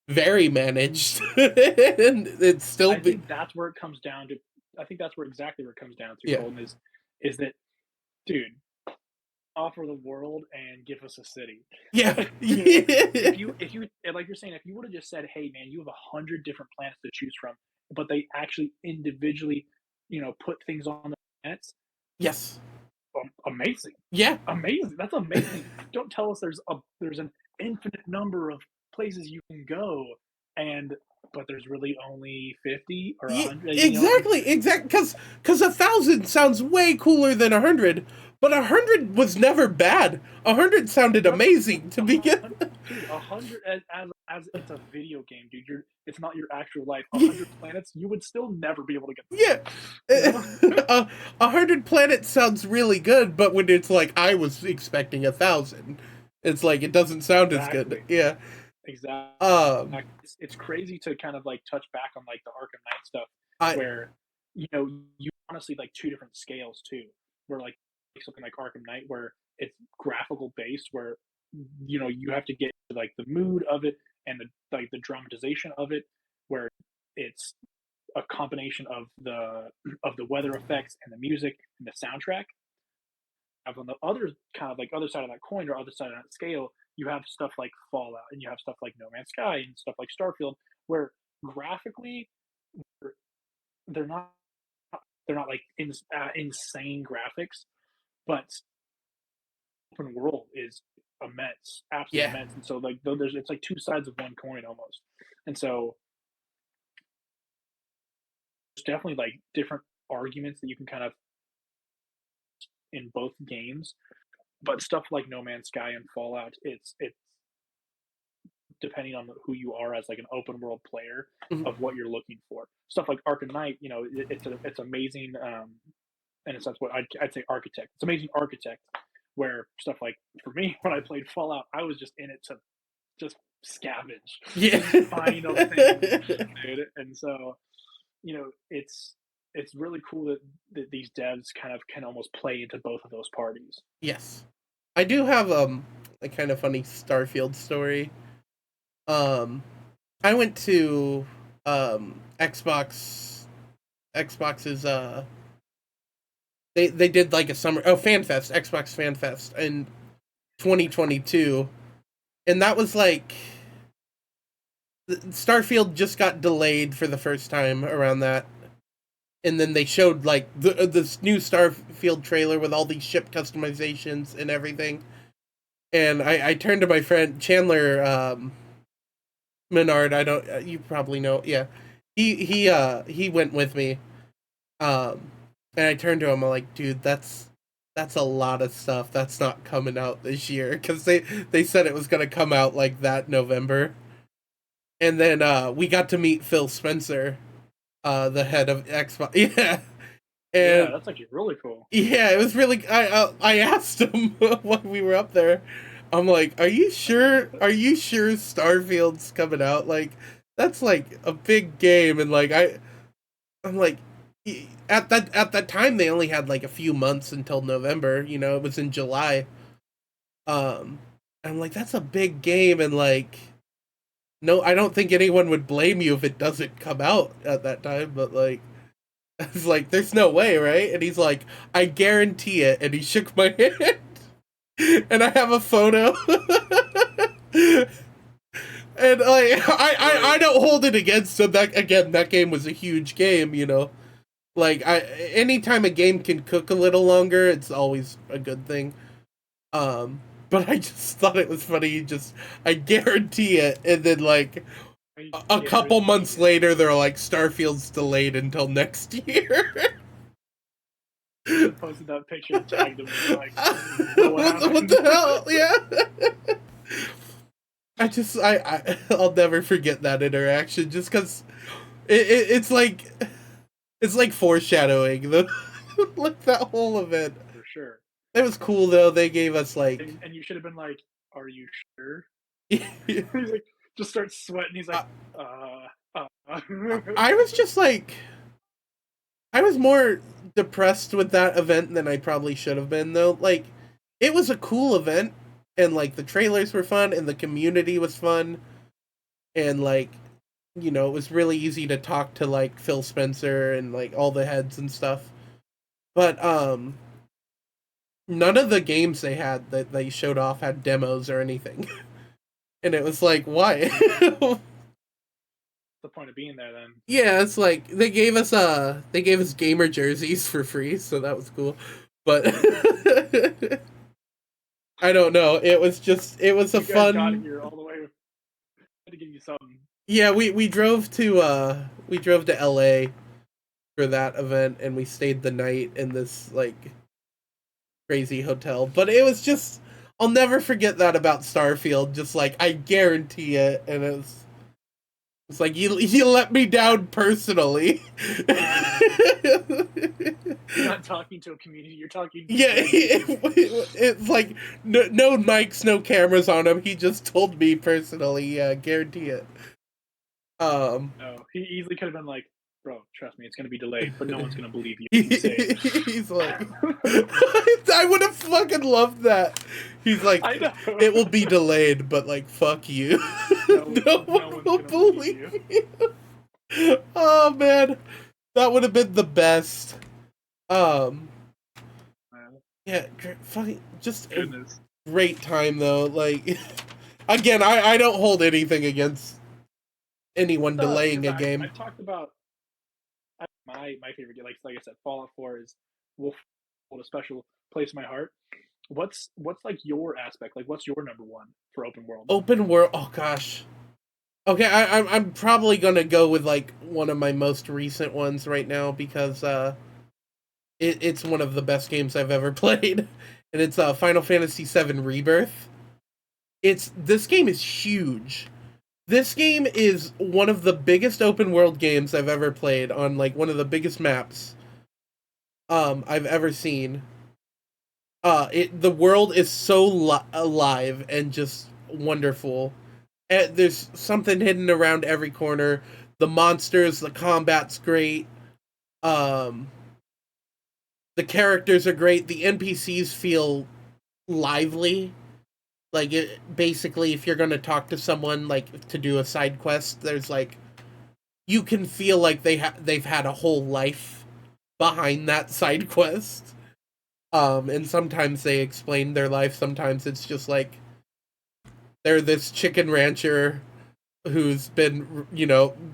very managed, and it's still I be think that's where it comes down to. I think that's where exactly where it comes down to. yeah, Colton is that, dude. offer the world and give us a city. Yeah. You know, Yeah. if you and like you're saying, if you would have just said, "Hey, man, you have 100 different planets to choose from," but they actually individually, put things on the planets, Yes. amazing, Yeah. amazing. That's amazing. Don't tell us there's an infinite number of places you can go, and but there's really only 50 or Yeah, 100. exactly, exactly. Because 1,000 sounds way cooler than 100, but 100 was never bad. 100 sounded No, amazing to a begin. hun dude, 100 as it's a video game, dude. It's not your actual life. Yeah, 100 planets, you would still never be able to get them yeah. all, you know? 100 planets sounds really good, but when it's like I was expecting 1,000, it's like it doesn't sound as good. Exactly, Yeah. exactly. Um. It's crazy to kind of, like, touch back on, like, the Arkham Knight stuff I. where, you honestly, like, 2 different scales too, where, like, something like Arkham Knight where it's graphical based where, you have to get to, like, the mood of it and the dramatization of it, where it's a combination of the weather effects and the music and the soundtrack. On the other kind of like other side of that coin or other side of that scale, you have stuff like Fallout and you have stuff like No Man's Sky and stuff like Starfield, where graphically they're not they're not like insane graphics, but open world is immense, absolutely Yeah. immense. And so like there's it's like two sides of one coin almost. And so there's definitely like different arguments that you can kind of in both games. But stuff like No Man's Sky and Fallout, it's depending on who you are as like an open world player Mhm. of what you're looking for. Stuff like Arkham Knight, it's amazing. In a sense, what I'd say architect. It's amazing architect. Where stuff like for me, when I played Fallout, I was just in it to just scavenge, Yeah. just find things, dude. And so it's really cool that these devs kind of can almost play into both of those parties. Yes. I do have a kind of funny Starfield story. Um I went to Xbox's they did like a summer fan fest, Xbox Fan Fest in 2022, and that was like Starfield just got delayed for the first time around that, and then they showed like this new Starfield trailer with all these ship customizations and everything, and I turned to my friend Chandler Menard. I don't you probably know, yeah. He went with me. Um, and I turned to him. I'm like, dude, that's a lot of stuff that's not coming out this year because they said it was gonna come out like that November. And then we got to meet Phil Spencer, the head of Xbox. Yeah, Yeah, and that's actually really cool. yeah, it was really. I asked him when we were up there. I'm like, "Are you sure? Are you sure Starfield's coming out? Like, that's like a big game." And like, I'm like, at that time they only had like a few months until November. You know, it was in July. Um, I'm like, that's a big game, and like, no, I don't think anyone would blame you if it doesn't come out at that time. But like, it's like, there's no way, right? And he's like, I guarantee it. And he shook my hand, and I have a photo. And like, I Right. don't hold it against him. That again, that game was a huge game, you know. Like anytime a game can cook a little longer, it's always a good thing. Um, but I just thought it was funny. Just I guarantee it, and then like I a couple guarantee months it. later, they're like Starfield's delayed until next year. You should have posted that picture and tagged him and been like, "So what What happened?" the hell? Yeah. I'll never forget that interaction just because it's like foreshadowing the like that whole event. For sure. It was cool though. They gave us like And you should have been like, "Are you sure?" I, He's like, just starts sweating. He's like, "Uh, uh." I was just like I was more depressed with that event than I probably should have been though. Like it was a cool event and like the trailers were fun and the community was fun and like you know, it was really easy to talk to like Phil Spencer and like all the heads and stuff. But none of the games they had that they showed off had demos or anything. And it was like, why? The point of being there then. Yeah, it's like they gave us gamer jerseys for free, so that was cool. But I don't know. It was a You guys got fun. here all the way. I had to give you something. Yeah, we drove to LA for that event, and we stayed the night in this like crazy hotel. But it was just, I'll never forget that about Starfield. Just like, I guarantee it, and it's like you let me down personally. You're not talking to a community. You're talking. Yeah, it's like no mics, no cameras on him. He just told me personally. Yeah, guarantee it. No, he easily could have been like, "Bro, trust me, it's gonna be delayed, but no one's gonna believe you." He's like, I would have fucking loved that. He's like, it will be delayed, but like, fuck you. No one will believe you. Oh man, that would have been the best. Yeah, fucking just Goodness. A great time though. Like, again, I don't hold anything against anyone delaying a game. I talked about my favorite game. Like I said, Fallout 4 will hold a special place in my heart. What's like your aspect? Like, what's your number one for open world? Open world. Oh gosh. Okay, I'm probably gonna go with like one of my most recent ones right now because it's one of the best games I've ever played, and it's Final Fantasy VII Rebirth. This game is huge. This game is one of the biggest open world games I've ever played on like one of the biggest maps I've ever seen. The world is so alive and just wonderful. And there's something hidden around every corner. The monsters, the combat's great. The characters are great. The NPCs feel lively. Like, basically, if you're going to talk to someone, like, to do a side quest, there's, like, you can feel like they've had a whole life behind that side quest. And sometimes they explain their life. Sometimes it's just, like, they're this chicken rancher who's been,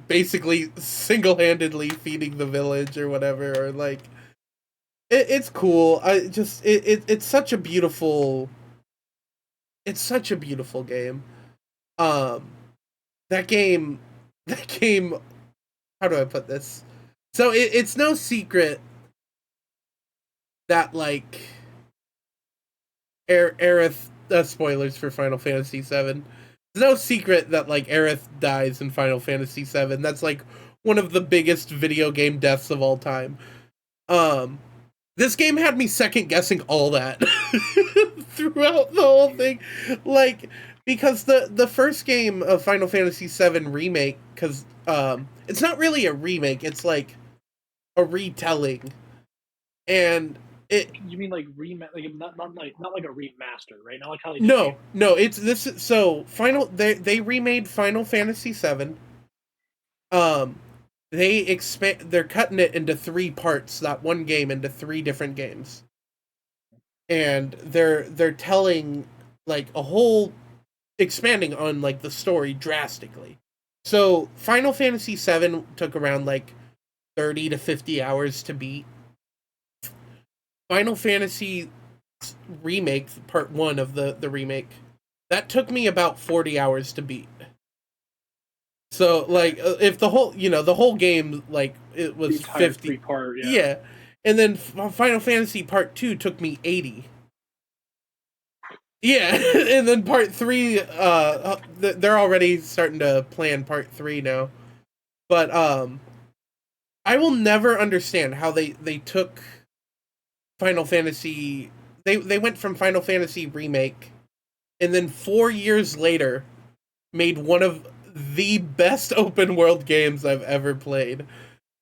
basically single-handedly feeding the village or whatever, or, like, it's cool. It's such a beautiful... It's such a beautiful game. That game, how do I put this? So it's no secret that like Aerith, spoilers for Final Fantasy VII. It's no secret that like Aerith dies in Final Fantasy VII. That's like one of the biggest video game deaths of all time. This game had me second guessing all that throughout the whole thing, like, because the first game of Final Fantasy VII Remake, because it's not really a remake, it's like a retelling, and you mean like like not like a remaster, right? Not like how they no, it's this. So they remade Final Fantasy VII. They're cutting it into 3 parts, that one game into 3 different games. And they're telling like a whole, expanding on like the story drastically. So Final Fantasy VII took around like 30 to 50 hours to beat. Final Fantasy Remake, part 1 of the remake, that took me about 40 hours to beat. So like if the whole game, like, it was 50 part, yeah. And then Final Fantasy Part 2 took me 80. Yeah, and then Part 3 they're already starting to plan Part 3 now. But I will never understand how they took Final Fantasy, they went from Final Fantasy Remake, and then 4 years later made one of the best open world games I've ever played.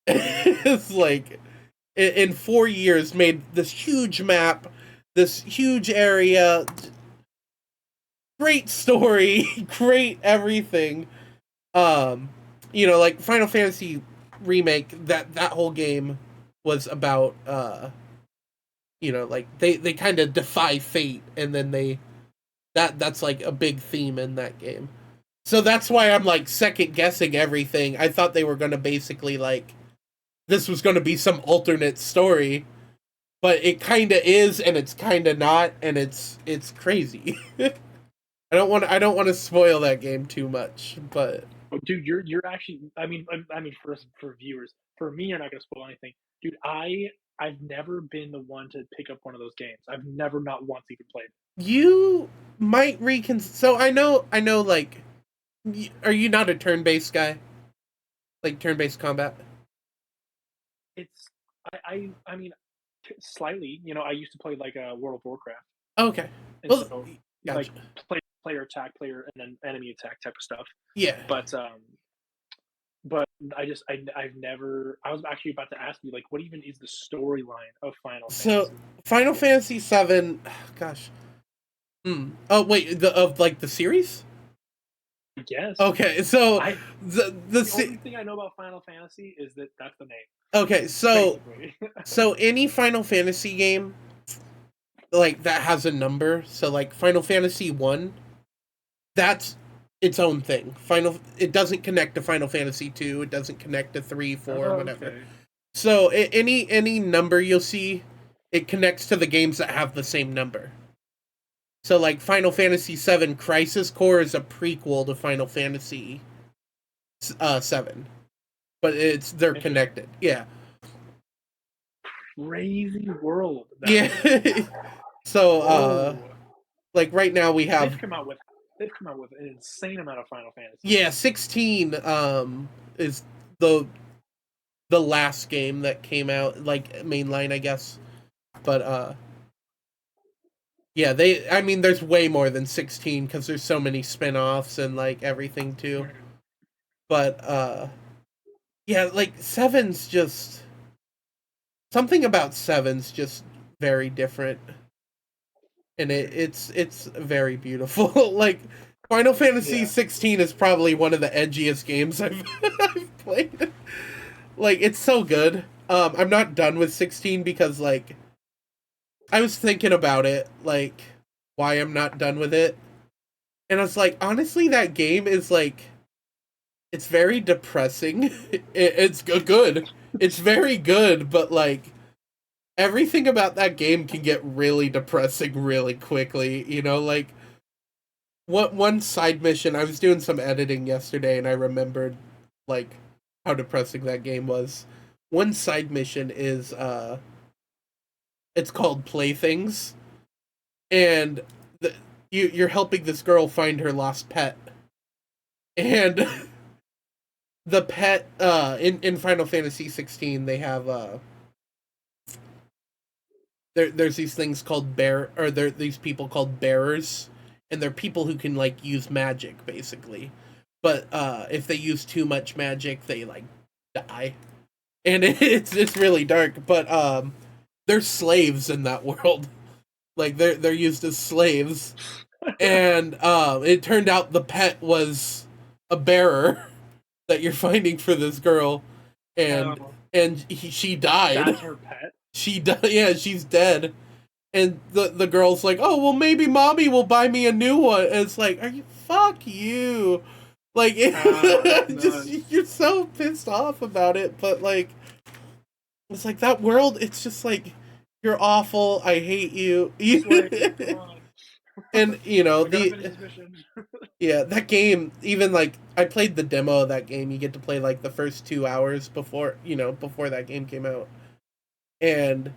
It's like, in 4 years, made this huge map, this huge area, great story, great everything. Like Final Fantasy Remake, that whole game was about, you know, like they kind of defy fate, and then that's like a big theme in that game. So that's why I'm like second guessing everything. I thought they were going to basically like this was going to be some alternate story, but it kind of is and it's kind of not, and it's crazy. I don't want to spoil that game too much, but Oh, dude, you're actually. I mean, for viewers, for me, you're not gonna spoil anything, dude. I've never been the one to pick up one of those games. I've never, not once, even played. you might so I know like are you not a turn-based guy? Like turn-based combat? It's I mean, slightly. You know, I used to play like World of Warcraft, Okay. and Well, so like gotcha. player attack, player, and then enemy attack type of stuff. Yeah. But but I've never. I was actually about to ask you, like, what even is the storyline of Final So Fantasy? Final Fantasy 7, gosh. Oh wait, the series? I guess Okay, so I the the only thing I know about Final Fantasy is that that's the name, okay, so basically. any Final Fantasy game like that has a number. So like Final Fantasy 1, that's its own thing. It doesn't connect to Final Fantasy 2, it doesn't connect to 3, 4, Oh, whatever. okay. So any number you'll see, it connects to the games that have the same number. So like Final Fantasy 7 Crisis Core is a prequel to Final Fantasy 7, but they're Interesting. connected. Yeah. Crazy world. Yeah. So Whoa. like right now we They've have come out with they've come out with an insane amount of Final Fantasies. yeah, 16 is the the last game that came out like mainline, I guess. But yeah, I mean there's way more than 16 cuz there's so many spin-offs and like everything too. But yeah, like Seven's just something about Seven's just very different, and it's very beautiful. Like Final Fantasy Yeah. 16 is probably one of the edgiest games I've played. Like it's so good. I'm not done with 16 because like I was thinking about it, like why I'm not done with it, and I was like, honestly, that game is like it's very depressing. It's good. It's very good, but like everything about that game can get really depressing really quickly. You know, like what one side mission? I was doing some editing yesterday, and I remembered like how depressing that game was. One side mission is it's called Playthings, and you're helping this girl find her lost pet, and the pet in Final Fantasy 16 they have there's these things called there these people called bearers, and they're people who can like use magic basically, but if they use too much magic they like die, and it's really dark, but they're slaves in that world. Like they're used as slaves, and it turned out the pet was a bearer that you're finding for this girl, and Oh, she died. that's her pet. She died. Yeah, she's dead. And the girl's like, oh well, maybe mommy will buy me a new one. And it's like, are you fuck you? Like, That's just nuts. you're so pissed off about it, but like, it's like that world. It's just like you're awful. I hate you. Slave, come on. And you know We gotta finish the this mission. yeah, that game, even like I played the demo of that game. You get to play like the first 2 hours before before that game came out, and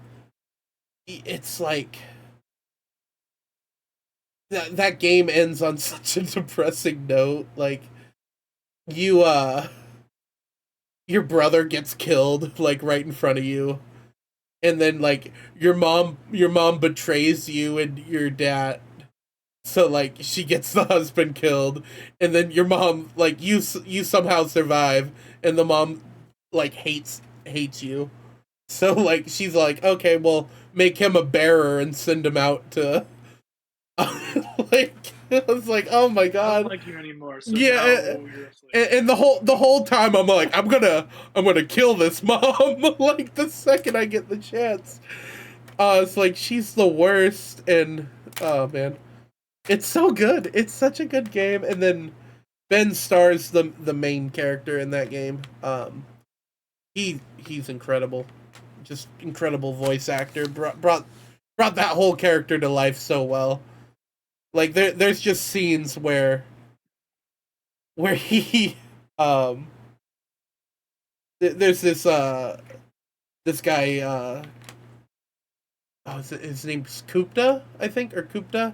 it's like that game ends on such a depressing note. Like you, your brother gets killed like right in front of you, and then like your mom betrays you and your dad. So like she gets the husband killed, and then your mom like you somehow survive, and the mom like hates you. So like she's like, okay, well make him a bearer and send him out to like I was like, oh my I don't god, like you anymore, so yeah. now you're a slave. And the whole time I'm like, I'm gonna kill this mom like the second I get the chance. It's like she's the worst, and oh man, it's so good. It's such a good game, and then Ben Starr's the main character in that game. He's incredible, just incredible voice actor. Brought that whole character to life so well. Like there's just scenes where he um there's this guy his name's Kupta, I think, or Kupta,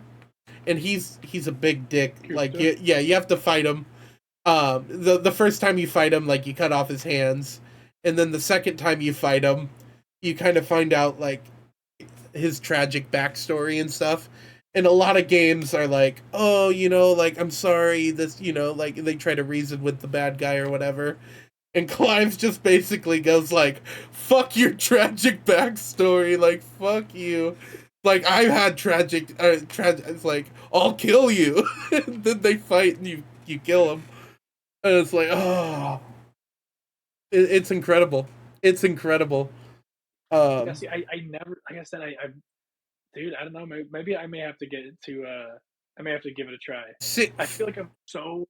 and he's a big dick. Kupta? Like yeah, you have to fight him. The first time you fight him, like you cut off his hands, and then the second time you fight him, you kind of find out like his tragic backstory and stuff. And a lot of games are like, oh, like I'm sorry, this, like they try to reason with the bad guy or whatever. And Clive just basically goes like, fuck your tragic backstory, like fuck you. Like I've had it's like, I'll kill you. And then they fight and you kill him. And it's like, oh, it's incredible. It's incredible. Yeah, see, I never, like I said, dude, I don't know, maybe I may have to I may have to give it a try. I feel like I'm so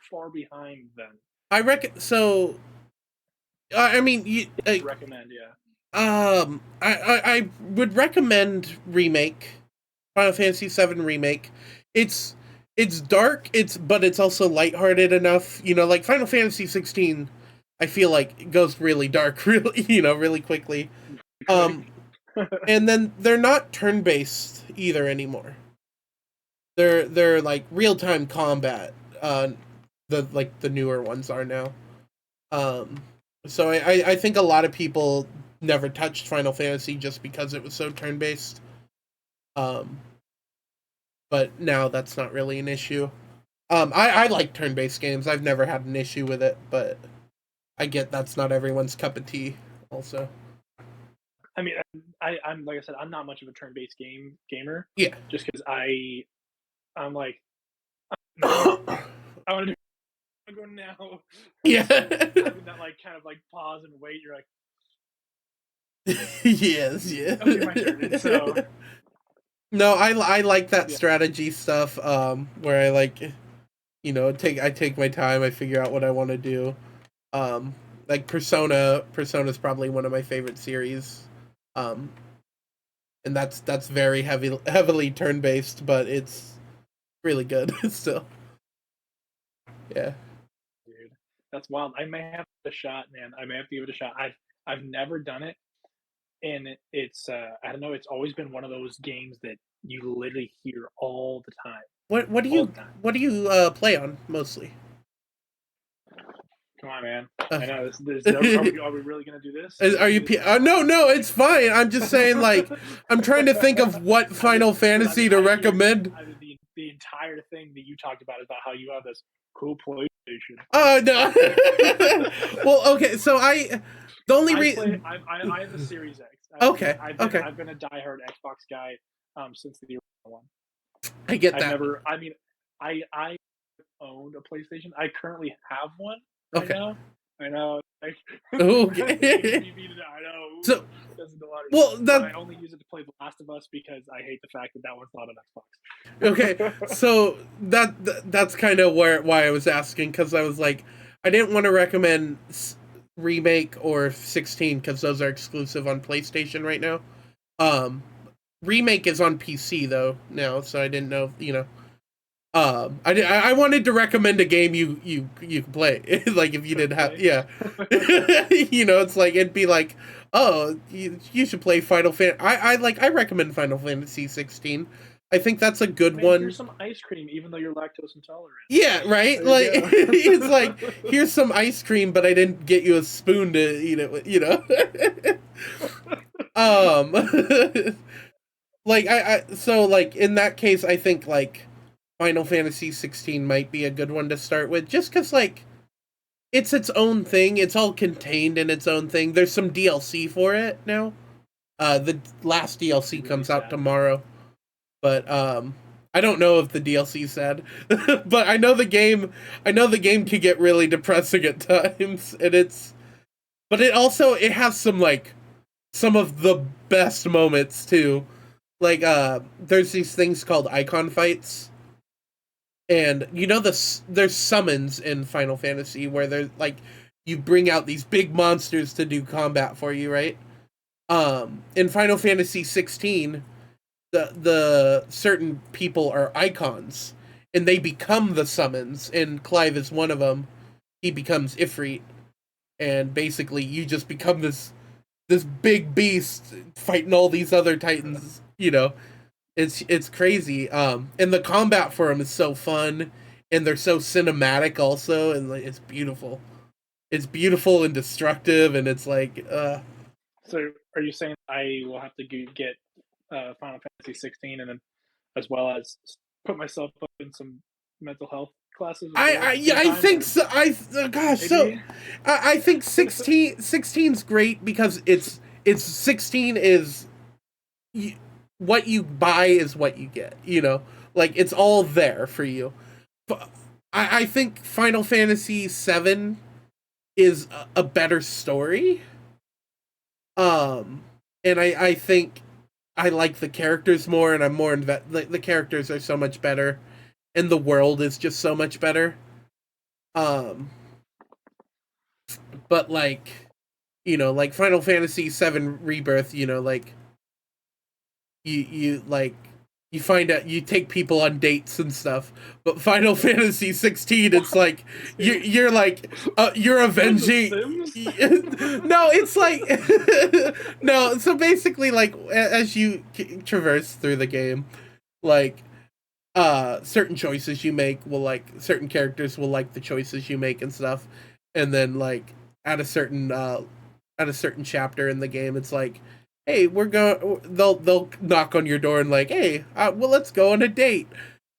far behind then. I reckon, so, I mean, recommend, yeah. I would recommend Remake, Final Fantasy VII Remake. It's dark, but it's also lighthearted enough, like Final Fantasy 16, I feel like it goes really dark, really quickly. And then they're not turn-based either anymore. They're like real-time combat. The newer ones are now. So I think a lot of people never touched Final Fantasy just because it was so turn-based. But now that's not really an issue. I like turn-based games. I've never had an issue with it, but I get that's not everyone's cup of tea also. I mean, I'm like I said, I'm not much of a turn-based gamer. Yeah. Just because I'm like, I want to go now. Yeah. Having that like kind of like pause and wait. You're like, yes, yeah. Okay, my turn. So. No, I like that strategy stuff. Where I like, I take my time. I figure out what I want to do. Like Persona's probably one of my favorite series. And that's very heavily turn based, but it's really good still. Yeah. Dude, that's wild. I may have a shot, man. I may have to give it a shot. I've never done it, and it's I don't know. It's always been one of those games that you literally hear all the time. What do you play on mostly? Come on, man. I know this are we really gonna do this? Are you? No, it's fine. I'm just saying, like, I'm trying to think of what Final Fantasy to recommend. I mean, the entire thing that you talked about is about how you have this cool PlayStation. Oh no. Well, okay. So the only reason I have a Series X. I've been a diehard Xbox guy since the original one. I get that. I owned a PlayStation. I currently have one. Okay. I know. Like, okay. I know. So, well, I only use it to play The Last of Us because I hate the fact that one's not on Xbox. Okay, so that's kind of why I was asking, because I was like, I didn't want to recommend Remake or 16 because those are exclusive on PlayStation right now. Remake is on PC though now, so I didn't know, I wanted to recommend a game you could play, like if you didn't have, yeah. It's like, it'd be like, oh, you should play Final Fantasy. I recommend Final Fantasy 16. I think that's a good one. Here's some ice cream, even though you're lactose intolerant. Yeah, right. Like it's like, here's some ice cream, but I didn't get you a spoon to eat it with. Like so like in that case, I think like Final Fantasy 16 might be a good one to start with, just because, like, it's its own thing. It's all contained in its own thing. There's some DLC for it now. The last DLC comes out tomorrow. But, I don't know if the DLC said. But I know the game can get really depressing at times. And but it has some, like, some of the best moments too. Like there's these things called icon fights, and you know there's summons in Final Fantasy where there's like you bring out these big monsters to do combat for you, right? In Final Fantasy 16, the certain people are icons and they become the summons, and Clive is one of them. He becomes Ifrit, and basically you just become this big beast fighting all these other titans, you know. It's crazy. And the combat for them is so fun, and they're so cinematic also, and like it's beautiful. It's beautiful and destructive, and it's like So, are you saying I will have to get Final Fantasy 16 and then as well as put myself up in some mental health classes as well at the yeah, same I time, think or so. Gosh, so maybe? I think 16's great because it's 16 is what you buy is what you get, you know, like it's all there for you. But I think Final Fantasy 7 is a better story. Um, and I think I like the characters more, and I'm more the characters are so much better, and the world is just so much better. Um, but like, you know, like Final Fantasy 7 Rebirth, you know, like you like you find out you take people on dates and stuff, but Final Fantasy 16, it's like you're like you're Like The avenging. Sims? No, it's like no, so basically like as you traverse through the game, like certain choices you make will like certain characters will like the choices you make and stuff, and then like at a certain at a certain chapter in the game, it's like, hey, we're going, they'll knock on your door and like, hey, well, let's go on a date,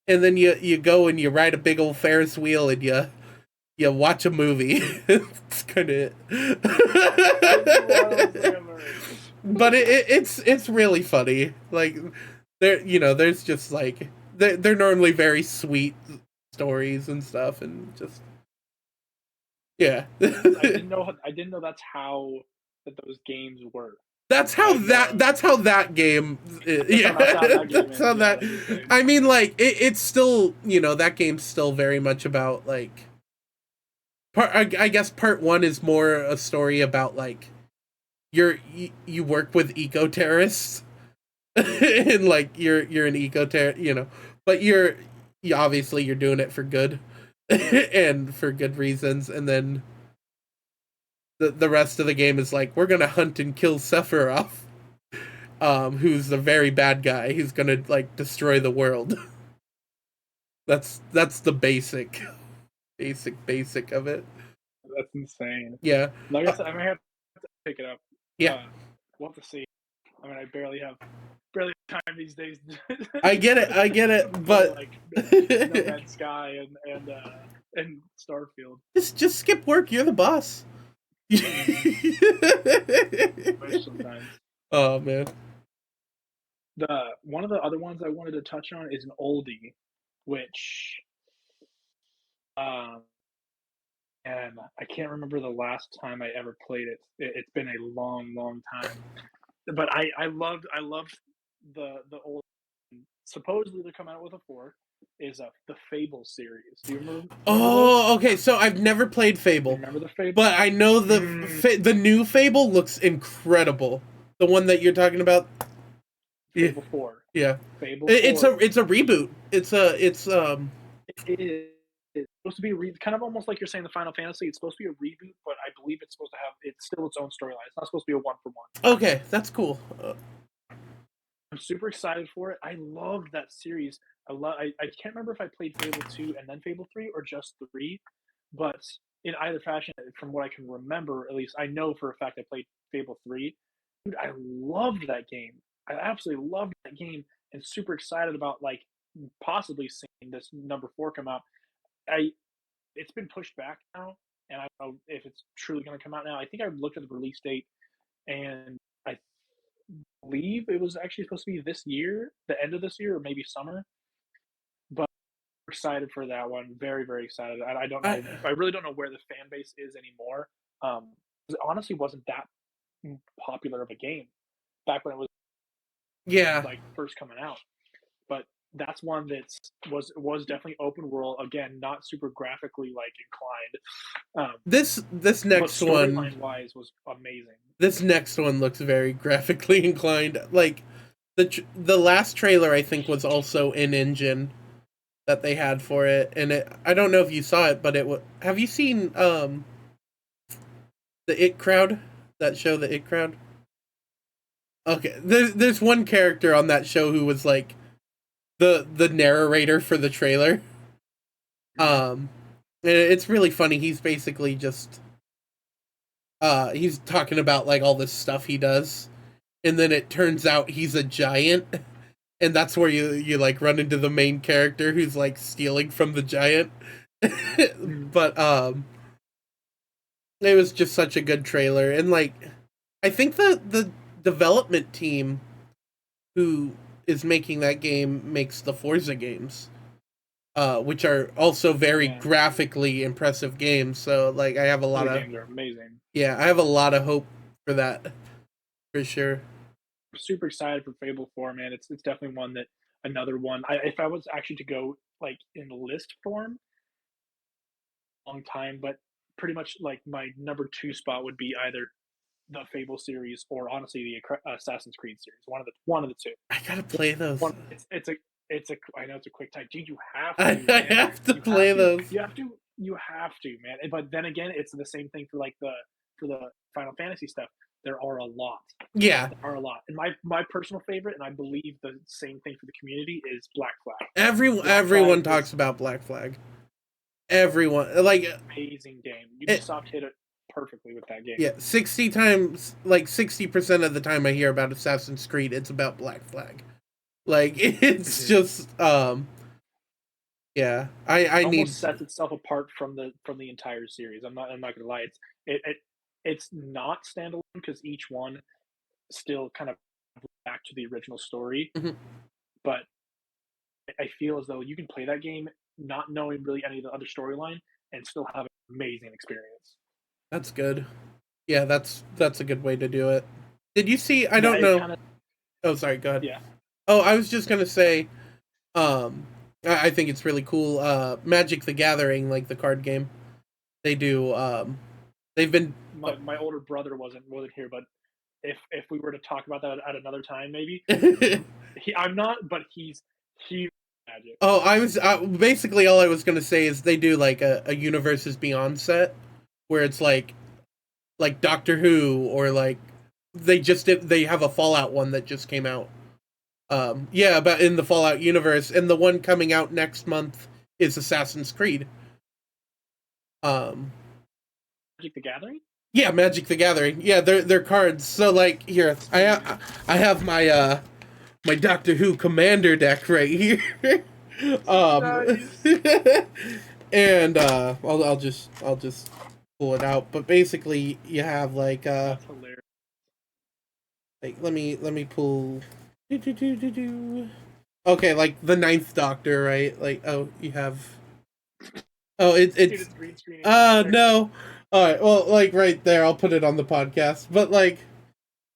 and then you go and you ride a big old Ferris wheel and you watch a movie. It's kind of but it's really funny. Like there, you know, there's just like they're normally very sweet stories and stuff, and just yeah. I didn't know that's how that those games work. I've That's how that game that's yeah. how that game That's how is. Yeah, that that's insane. I mean like it's still, you know, that game's still very much about like I guess part 1 is more a story about like you work with eco terrorists and like you're an eco terror, you know, but you obviously you're doing it for good and for good reasons, and then the rest of the game is like we're gonna hunt and kill Sephiroth, who's a very bad guy. He's gonna like destroy the world. That's the basic of it. That's insane. Yeah, Like I said, I might have to pick it up. yeah. Uh, we'll have to see. I mean, I barely have time these days I get it, to play but like No Man's Sky and Starfield. just skip work. You're the boss. Wish sometimes. Oh man. The one of the other ones I wanted to touch on is an oldie, which um, and I can't remember the last time I ever played it. It's been a long time. But I loved the old. Supposedly they're coming out with a fourth. Is the Fable series. Do you remember those? Oh, okay. So I've never played Do you Fable, remember the Fable? but I know Mm, the new Fable looks incredible. The one that you're talking about. Yeah, Fable 4. yeah. Fable 4. It's a reboot. It's. It is. It's supposed to be kind of almost like you're saying the Final Fantasy. It's supposed to be a reboot, but I believe it's supposed to have it's still its own storyline. It's not supposed to be a one for one. Okay, that's cool. I'm super excited for it. I loved that series. I can't remember if I played Fable 2 and then Fable 3 or just 3, but in either fashion, from what I can remember, at least I know for a fact I played Fable 3. Dude, I loved that game. I absolutely loved that game and super excited about like possibly seeing this number 4 come out. I It's been pushed back now, and I don't know if it's truly going to come out now. I think I looked at the release date, and I believe it was actually supposed to be this year, the end of this year, or maybe summer. But I'm excited for that one. Very excited. I don't I know. I really don't know where the fan base is anymore. It honestly wasn't that. popular of a game back when it was Yeah. like first coming out. But that's one that's was definitely open world. Again, not super graphically like inclined, This but next one storyline wise was amazing. this next one looks very graphically inclined. Like the last trailer I think was also in engine that they had for it, and I don't know if you saw it, but have you seen the It Crowd, that show, the It Crowd? Okay, there's one character on that show who was like the narrator for the trailer. Um, it's really funny. He's basically just he's talking about like all this stuff he does, and then it turns out he's a giant, and that's where you like run into the main character who's like stealing from the giant. But it was just such a good trailer, and like I think the development team who is making that game makes the Forza games, which are also very Yeah, graphically impressive games. So like I have a lot the of games are amazing. yeah, I have a lot of hope for that for sure. Super excited for Fable 4, man. It's definitely one that another one. If I was actually to go like in list form, long time, but pretty much like my number two spot would be either the Fable series or honestly the Assassin's Creed series. One of the two. I gotta play those. One it's a I know it's a quick type, dude. You have I, to, I man. have to You have play to. those. You have to, man. But then again, it's the same thing for like the Final Fantasy stuff. There are a lot. Yeah, There are a lot. And my personal favorite, and I believe the same thing for the community, is Black Flag. Black everyone Flag talks is about Black Flag. Everyone like amazing game. it, Ubisoft hit it perfectly with that game. yeah, 60 times, like 60% of the time I hear about Assassin's Creed, it's about Black Flag. Like it's just yeah, I It need almost sets itself apart from the entire series. I'm not gonna lie. It's not standalone because each one still kind of back to the original story, Mhm. but I feel as though you can play that game not knowing really any of the other storyline and still have an amazing experience. That's good. Yeah, that's a good way to do it. Did you see? I Yeah, don't it know. kind of Oh, sorry. Go ahead. yeah. Oh, I was just gonna say, um, I think it's really cool. Magic the Gathering, like the card game, they do. They've been. My older brother wasn't here, but if we were to talk about that at another time, maybe I'm not, but he magic. Oh, I was basically all I was gonna say is they do like a universes beyond set where it's like Doctor Who, or like they have a Fallout one that just came out. Yeah, but in the Fallout universe, and the one coming out next month is Assassin's Creed. Um, Magic the Gathering. yeah, Magic the Gathering. Yeah, they're cards. So like here, I have my Doctor Who Commander deck right here. um, Nice. and I'll just pull it out. But basically, you have That's hilarious. like let me pull. Okay, like the Ninth Doctor, right? Like oh, you have oh Dude, it's it's green screening my deck. no. All right, well like right there, I'll put it on the podcast. But like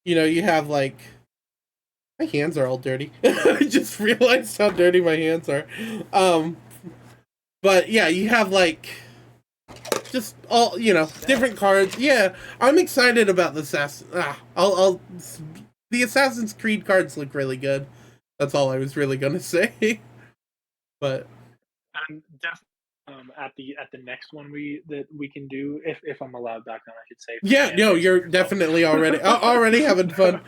you have like my hands are all dirty. I just realized how dirty my hands are. Um, but yeah, you have like just all different cards. Yeah, I'm excited about the I'll the Assassin's Creed cards look really good. That's all I was really gonna say. But I'm definitely at the next one we can do if I'm allowed back on, I should say. For yeah, fan no, facing you're as well. definitely already having fun.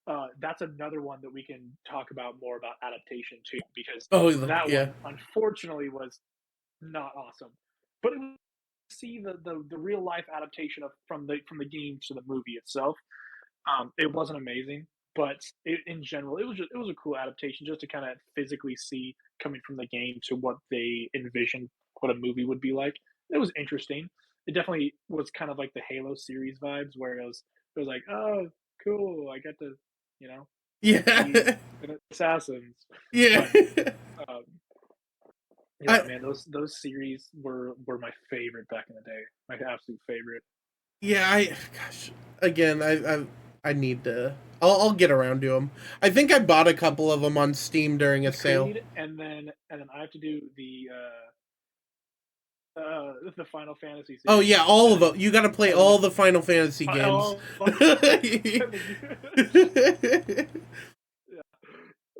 uh, that's another one that we can talk about more about adaptation too, because Oh that yeah, one unfortunately was not awesome. But it was see the real life adaptation of from the game to the movie itself. It wasn't amazing, but in general, it was a cool adaptation just to kind of physically see coming from the game to what they envisioned what a movie would be like. It was interesting. It definitely was kind of like the Halo series vibes, where it was like, oh, cool, I get to, you know, be yeah, an assassins. yeah. But um, yeah, I man, those series were my favorite back in the day, my absolute favorite. Yeah, gosh, again, I need to. I'll get around to them. I think I bought a couple of them on Steam during a sale. Creed, and then I have to do the Final Fantasy Oh series, yeah, all and of them. then You got to play and then all the Final Fantasy games. oh my and then yeah.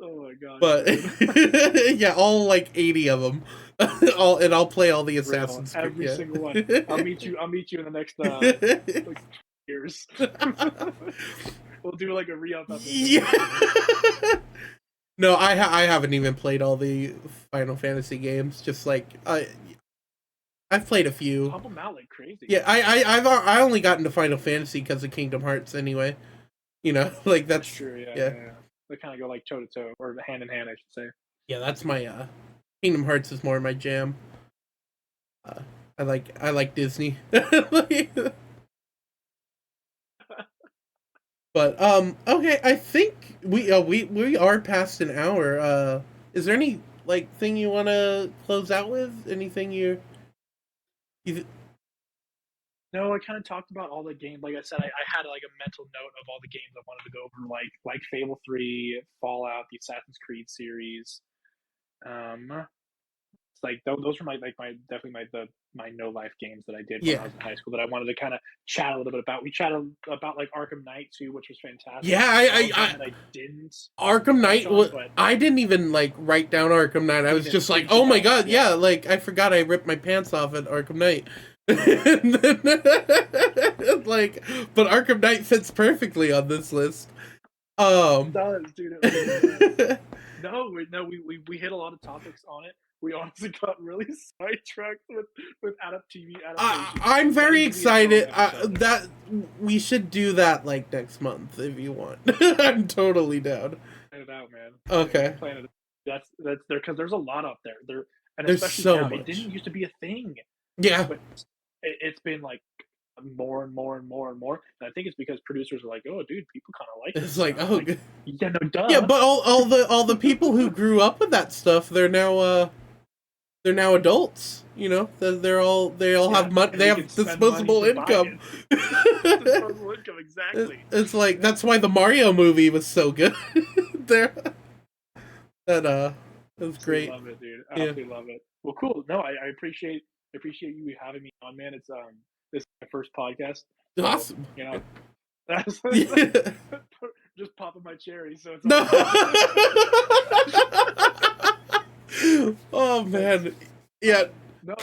Oh my gosh, But dude. yeah, all like 80 of them. I'll play all the Real, Assassin's Creed. every Yeah. single one. I'll meet you in the next like years. We'll do like a re-up episode. Yeah. No, I haven't even played all the Final Fantasy games. Just like I've played a few. Pump them out like crazy. Yeah, I only got into Final Fantasy because of Kingdom Hearts anyway. You know, like That's that's true. Yeah, yeah. yeah, yeah. They kind of go like toe to toe, or hand in hand, I should say. Yeah, that's my Kingdom Hearts is more my jam. Uh, I like Disney. But okay, I think we are past an hour. Is there any like thing you want to close out with? Anything you No, I kind of talked about all the games. Like I said, I had like a mental note of all the games I wanted to go over, like Fable 3, Fallout, the Assassin's Creed series. It's like those were my definitely my no life games that I did when I Yeah. was in high school that I wanted to kind of chat a little bit about. We chatted about like Arkham Knight too, which was fantastic. Yeah, That was one that I didn't Arkham touch Knight. on, but I didn't even like write down Arkham Knight. I we was didn't just like, we oh just my don't. god, Yeah, yeah. Like I forgot I ripped my pants off at Arkham Knight. And then, like, but Arkham Knight fits perfectly on this list. it does, dude. It really does. No, we hit a lot of topics on it. We honestly got really sidetracked with TV adaptations. I'm That very needs to be its own excited. episode. That we should do that like next month if you want. I'm totally down. Plan it out, man. Okay. Plan it. That's there because there's a lot out there. And There's especially so now, it much. didn't used to be a thing, Yeah. but it's been like more and more and more and more. And I think it's because producers are like, oh, dude, people kind of like this It's like, stuff. oh, Like, yeah, no, yeah, duh. but all the people who grew up with that stuff, they're now adults. You know, they all Yeah, have money. and They they have can spend money disposable to buy income. it. Disposable income, exactly. It's like that's why the Mario movie was so good. there, that it was Absolutely great. love it, dude. Yeah, Absolutely love it. Well, cool. No, I appreciate you having me on, man. It's this is my first podcast, so awesome. you know that's Yeah. just popping my cherry. So it's No. all Oh but man, yeah, no,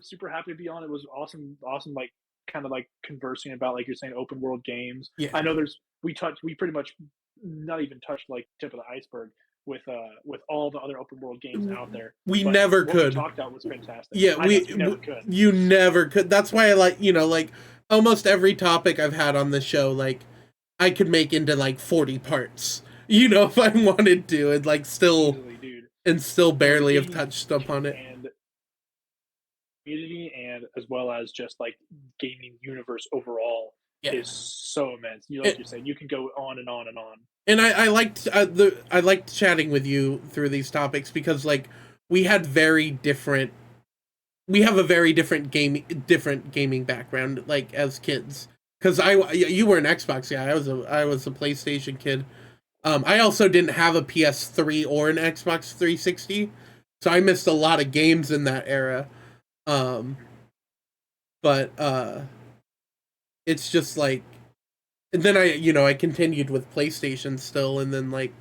super happy to be on. It was awesome, like kind of like conversing about like you're saying open world games. yeah. I know we pretty much not even touched like tip of the iceberg with all the other open world games out there. We But never what we could. talked about was fantastic. Yeah, I know you never could. you never could. That's why I like like almost every topic I've had on the show. Like I could make into like 40 parts. If I wanted to, Easily, dude. and still No, the barely have gaming touched upon it. and community and as well as just like gaming universe overall Yeah. is so immense. You like It, you're saying, you can go on and on and on. and I liked chatting with you through these topics because like we had very different we have a very different gaming background like as kids because you were an Xbox guy. I was a PlayStation kid. I also didn't have a PS3 or an Xbox 360, so I missed a lot of games in that era. Um, but it's just like, and then I continued with PlayStation still, and then like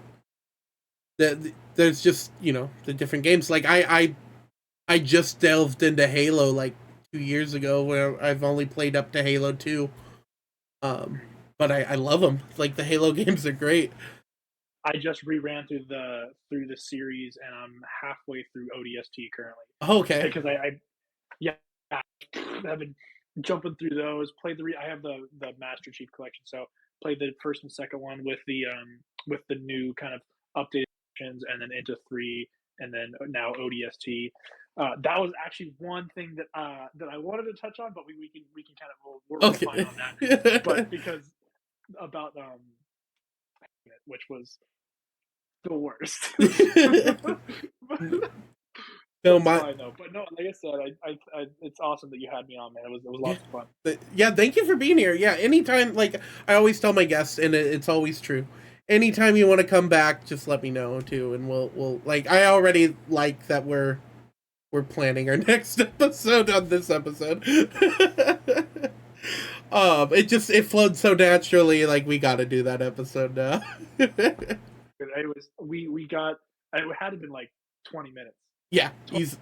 there's just the different games. Like I just delved into Halo like 2 years ago, where I've only played up to Halo 2. But I love them. Like the Halo games are great. I just reran through the series and I'm halfway through ODST currently Oh, okay. because I yeah I've been jumping through those. Played I have the Master Chief Collection, so played the first and second one with the new kind of updated versions, and then into 3, and then now ODST. That was actually one thing that I wanted to touch on, but we can kind of we're fine Okay. on that. But because about which was the worst. No, That's my fine though. But no, like I said, it's awesome that you had me on, man. It was yeah, lots of fun. yeah. Thank you for being here. Yeah, anytime. Like I always tell my guests, and it's always true. Anytime you want to come back, just let me know too, and we'll like. I already like that we're planning our next episode on this episode. It flowed so naturally. Like we got to do that episode now. It was we got it had to been like 20 minutes Yeah, he's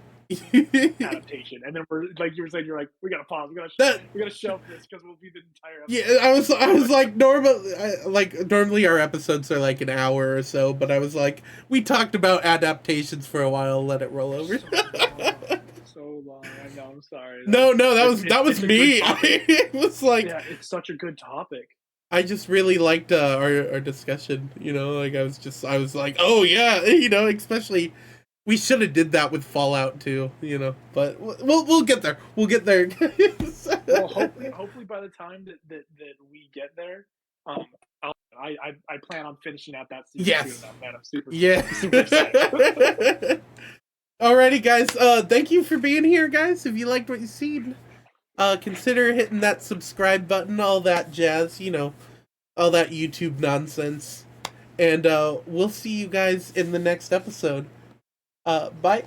adaptation, and then we're like you were saying, you're like we gotta pause, that. we gotta shelve this because we'll be the entire Yeah, episode. I was like normally our episodes are like an hour or so, but I was like we talked about adaptations for a while, let it roll over. So long. I know. I'm sorry. No, that was it's a me. good topic. It was like Yeah, it's such a good topic. I just really liked our discussion. You know, like I was like, oh yeah, you know, especially we should have did that with Fallout too. You know, but we'll get there. We'll get there. Well, hopefully by the time that we get there, I plan on finishing out that season Yes. soon enough, man. I'm super Yeah. super excited. Alrighty, guys. Thank you for being here, guys. If you liked what you seen, consider hitting that subscribe button, all that jazz, you know, all that YouTube nonsense. And we'll see you guys in the next episode. Bye.